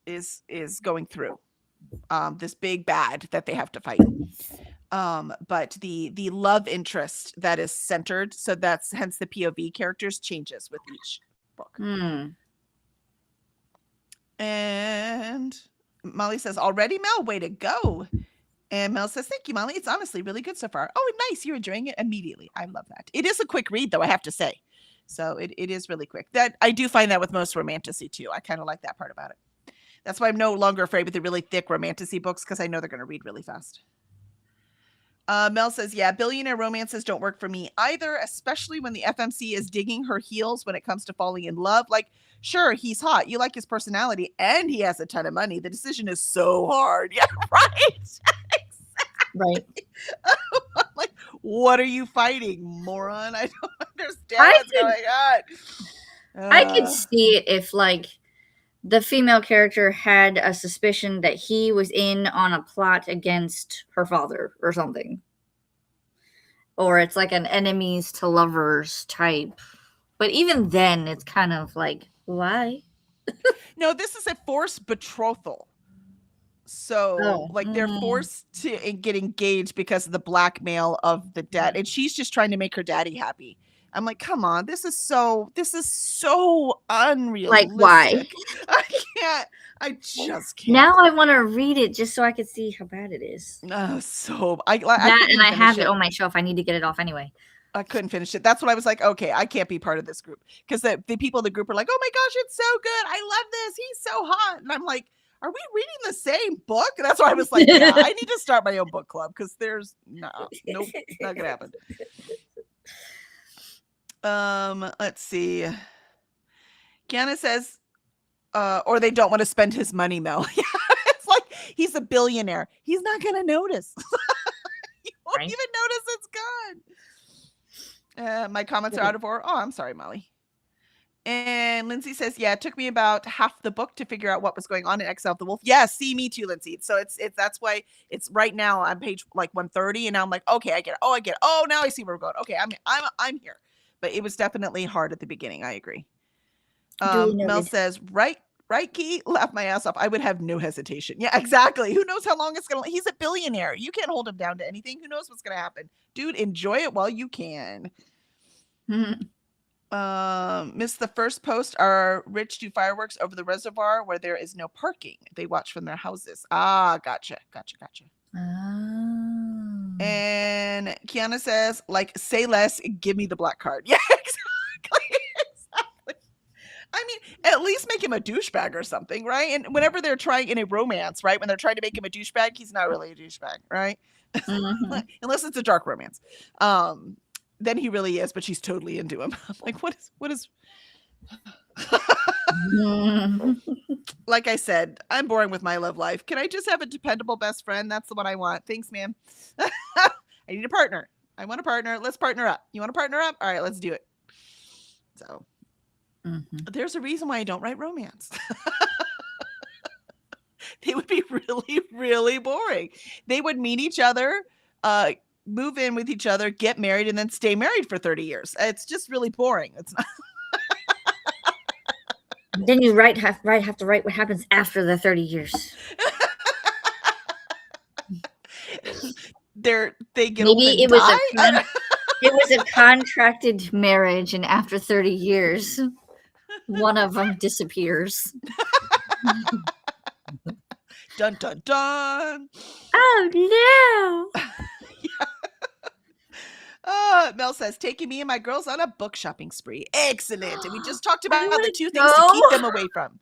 is going through this big bad that they have to fight. But the love interest that is centered, so that's hence the POV characters changes with each book. And Molly says, already, Mel? Way to go. And Mel says, thank you, Molly. It's honestly really good so far. Oh, nice. You're enjoying it immediately. I love that. It is a quick read, though, I have to say. So it is really quick. That I do find that with most romantasy, too. I kind of like that part about it. That's why I'm no longer afraid with the really thick romantasy books, because I know they're going to read really fast. Mel says, yeah, billionaire romances don't work for me either, especially when the FMC is digging her heels when it comes to falling in love. Like, sure, he's hot. You like his personality, and he has a ton of money. The decision is so hard. Yeah, right. Right. I'm like, what are you fighting, moron? I don't understand what's going on. I could see it if, like, the female character had a suspicion that he was in on a plot against her father or something. Or it's like an enemies to lovers type. But even then, it's kind of like, why? No, this is a forced betrothal. So, they're forced to get engaged because of the blackmail of the dad. And she's just trying to make her daddy happy. I'm like, come on, this is so unrealistic. Like, why? I just can't. Now I want to read it just so I could see how bad it is. I have it on my shelf. I need to get it off anyway. I couldn't finish it. That's what I was like, okay, I can't be part of this group. Because the people in the group are like, oh my gosh, it's so good. I love this. He's so hot. And I'm like, are we reading the same book? That's why I was like, yeah, I need to start my own book club, because there's nope, not gonna happen. Let's see. Kiana says, or they don't want to spend his money, Mel. Yeah, it's like he's a billionaire. He's not gonna notice. You won't even notice it's gone. My comments are out of order. Oh, I'm sorry, Molly. And Lindsay says, yeah, it took me about half the book to figure out what was going on in Exile of the Wolf. Yeah, see, me too, Lindsay. So it's that's why it's right now on page like 130, and now I'm like, okay, I get it. Oh, now I see where we're going. Okay, I'm here. But it was definitely hard at the beginning. I agree. Mel says, right, Key? Laugh my ass off. I would have no hesitation. Yeah, exactly. Who knows how long it's going to... He's a billionaire. You can't hold him down to anything. Who knows what's going to happen? Dude, enjoy it while you can. Missed the first post. Our rich do fireworks over the reservoir where there is no parking. They watch from their houses. Ah, gotcha. Oh. And Kiana says, like, say less, give me the black card. Yeah, exactly. I mean, at least make him a douchebag or something, right? And whenever they're trying in a romance, right? When they're trying to make him a douchebag, he's not really a douchebag, right? Mm-hmm. Unless it's a dark romance. Then he really is, but she's totally into him. I'm like, what is Like I said, I'm boring with my love life. Can I just have a dependable best friend? That's the one I want. Thanks, man. I need a partner. I want a partner. Let's partner up. You want to partner up? All right, let's do it. So there's a reason why I don't write romance. They would be really, really boring. They would meet each other, move in with each other, get married, and then stay married for 30 years. It's just really boring. It's not. Then you have to write what happens after the 30 years. They get maybe it was a contracted marriage, and after 30 years. One of them disappears. Dun dun dun. Oh no! Mel says, taking me and my girls on a book shopping spree. Excellent. And we just talked I about the wanna 2 things to keep go. them away from.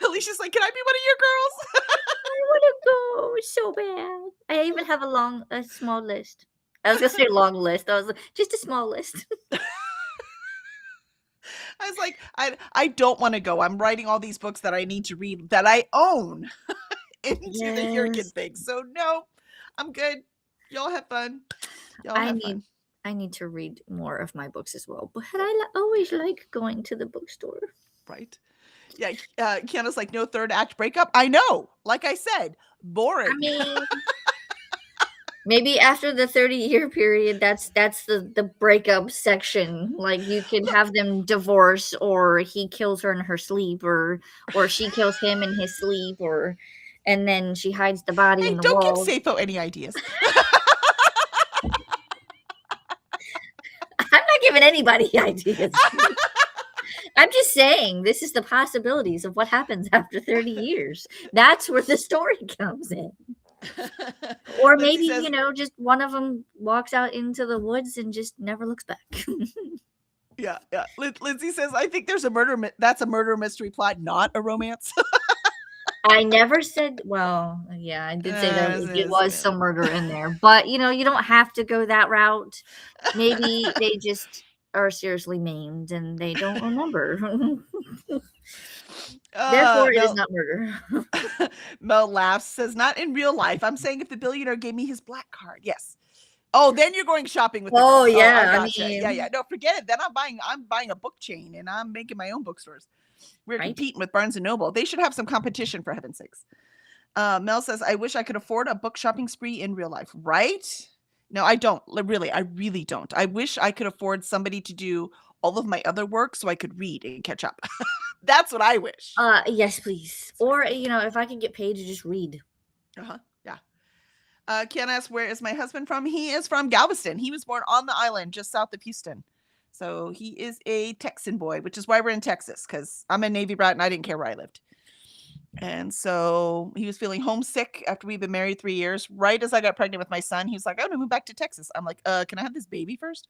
Alicia's like, can I be one of your girls? I want to go so bad. I even have a small list. I was gonna say long list. I was like, just a small list. I was like, I don't want to go. I'm writing all these books that I need to read that I own into the Hurricane Yes. thing. So no, I'm good. Y'all have fun. Y'all I have need fun. I need to read more of my books as well. But always like going to the bookstore. Right? Yeah. Kiana's like, no third act breakup. I know. Like I said, boring. I mean, maybe after the 30-year period, that's the breakup section. Like you could have them divorce, or he kills her in her sleep, or she kills him in his sleep, and then she hides the body Hey, in the don't give wall. Sappho any ideas. I'm not giving anybody ideas. I'm just saying this is the possibilities of what happens after 30 years. That's where the story comes in. Or Lindsay maybe, says, just one of them walks out into the woods and just never looks back. yeah. Lindsay says, I think there's a murder. That's a murder mystery plot, not a romance. I never said, well, yeah, I did say that it was some murder in there, but you don't have to go that route. Maybe they just are seriously maimed and they don't remember. Therefore, it is not murder. Mel laughs, says, not in real life. I'm saying if the billionaire gave me his black card. Yes. Oh, then you're going shopping with the Oh, girls. yeah, I I gotcha. mean- Yeah. No, forget it. Then I'm buying a book chain and I'm making my own bookstores. We're Right? competing with Barnes and Noble. They should have some competition, for heaven's sakes. Mel says, I wish I could afford a book shopping spree in real life. Right? No, I don't. Really, I really don't. I wish I could afford somebody to do all of my other work so I could read and catch up. That's what I wish. Yes, please. Or, if I can get paid to just read. Yeah. Ken asks, where is my husband from? He is from Galveston. He was born on the island just south of Houston. So he is a Texan boy, which is why we're in Texas, because I'm a Navy brat and I didn't care where I lived. And so he was feeling homesick after we've been married 3 years. Right as I got pregnant with my son, he was like, I want to move back to Texas. I'm like, can I have this baby first?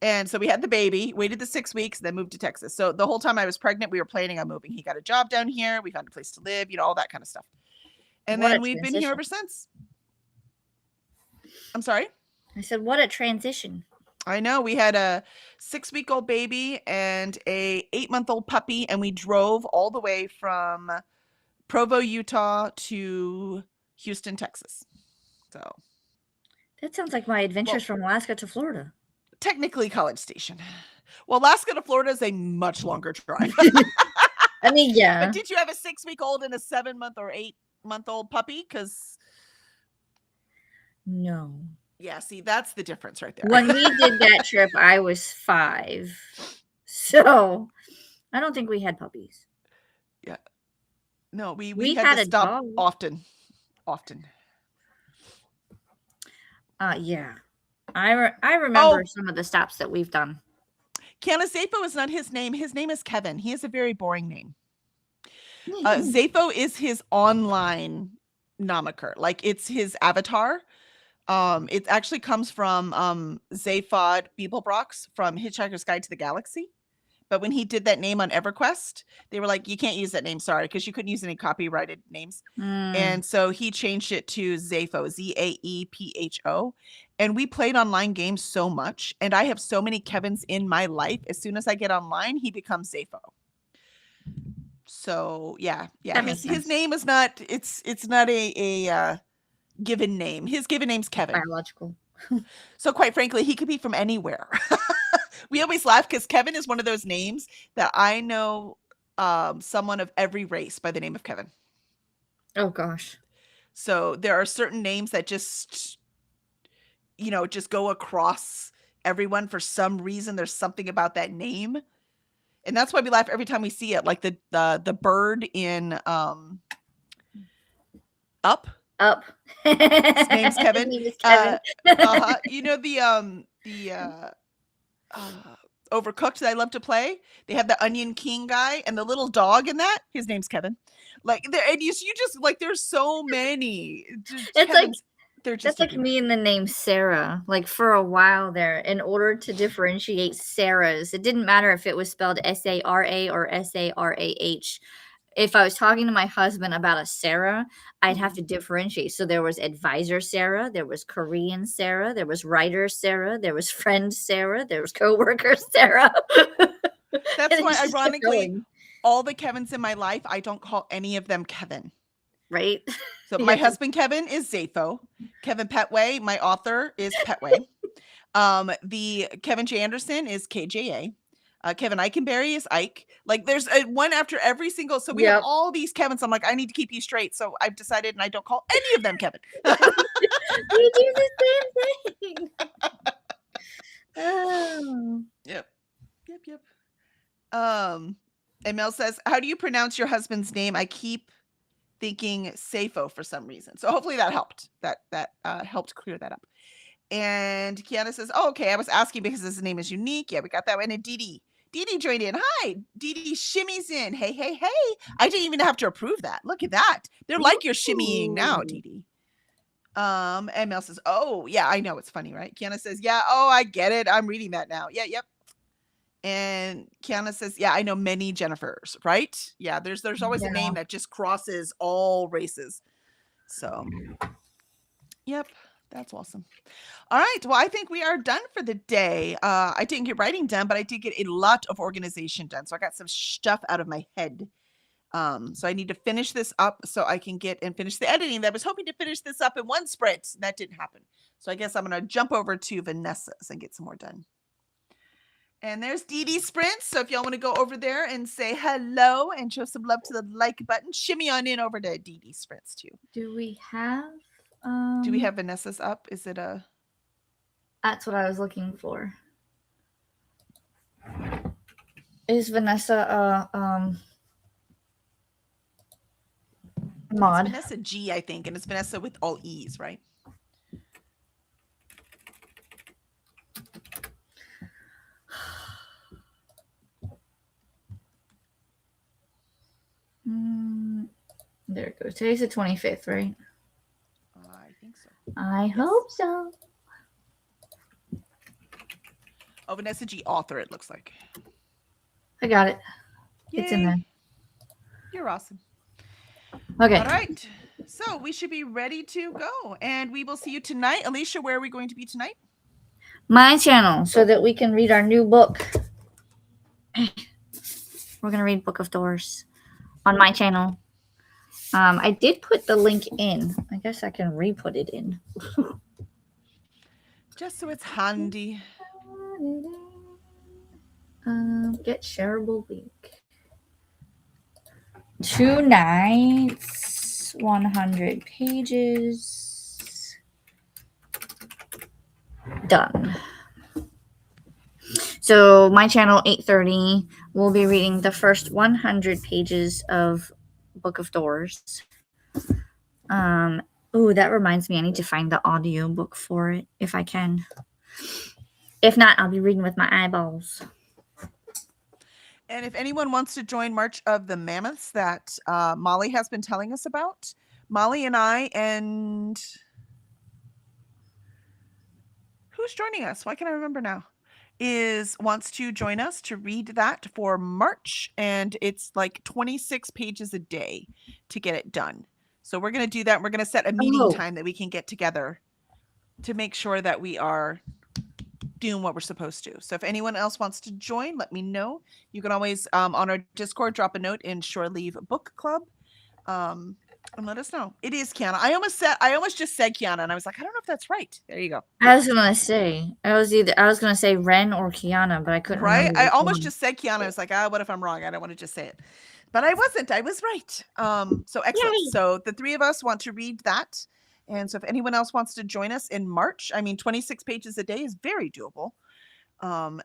And so we had the baby, waited the 6 weeks, then moved to Texas. So the whole time I was pregnant, we were planning on moving. He got a job down here. We found a place to live, all that kind of stuff. And What a then we've been here transition. ever since. I'm sorry? I said, what a transition. I know. We had a 6-week-old baby and a 8-month-old puppy, and we drove all the way from Provo, Utah to Houston, Texas. So That sounds like my adventures from Alaska to Florida. technically College Station. Well, Alaska to Florida is a much longer drive. I mean, yeah. But did you have a 6-week-old and a 7-month or 8-month-old puppy? Because No. yeah, see, that's the difference right there. When we did that trip, I was 5. So I don't think we had puppies. No, we We had had to a stop dog. often. Yeah. I remember some of the stops that we've done. Canazepho is not his name. His name is Kevin. He has a very boring name. Zapho is his online nomiker. Like, it's his avatar. It actually comes from Zaphod Beeblebrox from Hitchhiker's Guide to the Galaxy. But when he did that name on EverQuest, they were like, you can't use that name, sorry, because you couldn't use any copyrighted names. And so he changed it to Zapho, Zaepho. And we played online games so much. And I have so many Kevins in my life. As soon as I get online, he becomes Zapho. So yeah. That makes His sense. name is not, it's not a given name. His given name's Kevin. Biological. So quite frankly, he could be from anywhere. We always laugh because Kevin is one of those names that I know someone of every race by the name of Kevin. Oh gosh. So there are certain names that just, just go across everyone for some reason. There's something about that name. And that's why we laugh every time we see it. Like the bird in Up. His name's Kevin. His name is Kevin. Overcooked that I love to play. They have the Onion King guy and the little dog in that. His name's Kevin. Like there, and you just like there's so many. It's like they're just that's like me in the name Sarah. Like for a while there, in order to differentiate Sarah's, it didn't matter if it was spelled Sara or Sarah. If I was talking to my husband about a Sarah, I'd have to differentiate. So there was advisor Sarah, there was Korean Sarah, there was writer Sarah, there was friend Sarah, there was coworker Sarah. That's why, ironically, all the Kevins in my life, I don't call any of them Kevin. Right? So my husband Kevin is Zapho. Kevin Petway, my author, is Petway. The Kevin J. Anderson is KJA. Kevin Eikenberry is Ike. Like there's one after every single. So we have all these Kevins. I'm like, I need to keep you straight. So I've decided, and I don't call any of them Kevin. We do the same thing. Oh. Yep. And Mel says, how do you pronounce your husband's name? I keep thinking Safo for some reason. So hopefully that helped. That helped clear that up. And Kiana says, oh, okay. I was asking because his name is unique. Yeah, we got that one. And Dee joined in. Hi. Dee shimmies in. Hey. I didn't even have to approve that. Look at that. They're like you're shimmying now, Dee. And Mel says, oh, yeah, I know. It's funny, right? Kiana says, yeah, oh, I get it. I'm reading that now. Yeah, yep. And Kiana says, yeah, I know many Jennifers, right? Yeah, there's always a name that just crosses all races. So, yep, that's awesome. All right, well, I think we are done for the day. I didn't get writing done, but I did get a lot of organization done. So I got some stuff out of my head. So I need to finish this up so I can get and finish the editing. I was hoping to finish this up in one sprint. And that didn't happen. So I guess I'm going to jump over to Vanessa's and get some more done. And there's Dee Sprints. So if y'all want to go over there and say hello and show some love to the like button, shimmy on in over to Dee Sprints too. Do we have Vanessa's up? Is it a... That's what I was looking for. Is Vanessa mod? It's Vanessa G, I think, and it's Vanessa with all E's, right? There it goes. Today's the 25th, right? I think so. I hope so. Oh, Vanessa G, author, it looks like. I got it. Yay. It's in there. You're awesome. Okay. All right. So we should be ready to go. And we will see you tonight. Alicia, where are we going to be tonight? My channel, so that we can read our new book. We're going to read Book of Doors on my channel. I did put the link in. I guess I can re-put it in. Just so it's handy. Get shareable link. 2 nights, 100 pages. Done. So my channel 8:30 will be reading the first 100 pages of Book of Doors. Oh, that reminds me, I need to find the audio book for it if I can. If not, I'll be reading with my eyeballs. And if anyone wants to join March of the Mammoths that Molly has been telling us about, Molly and I and who's joining us? Why can't I remember now? Wants to join us to read that for March, and it's like 26 pages a day to get it done. So we're going to do that. We're going to set a meeting time that we can get together to make sure that we are doing what we're supposed to. So if anyone else wants to join, let me know. You can always on our Discord drop a note in Shore Leave Book Club. And let us know. It is Kiana. I almost just said Kiana, and I was like, I don't know if that's right. There you go. I was gonna say Ren or Kiana, but I couldn't. Right? I almost just said Kiana. I was like, what if I'm wrong? I don't want to just say it. But I wasn't. I was right. So excellent. Yay. So the three of us want to read that. And so if anyone else wants to join us in March, 26 pages a day is very doable.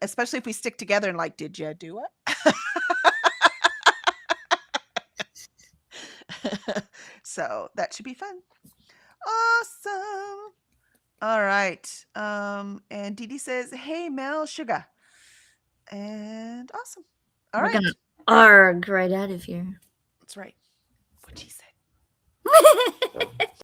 Especially if we stick together and like, did you do it? So that should be fun. Awesome. All right. And Dee Dee says, hey, Mel Sugar. And awesome. All We're right. gonna arg right out of here. That's right. What she said.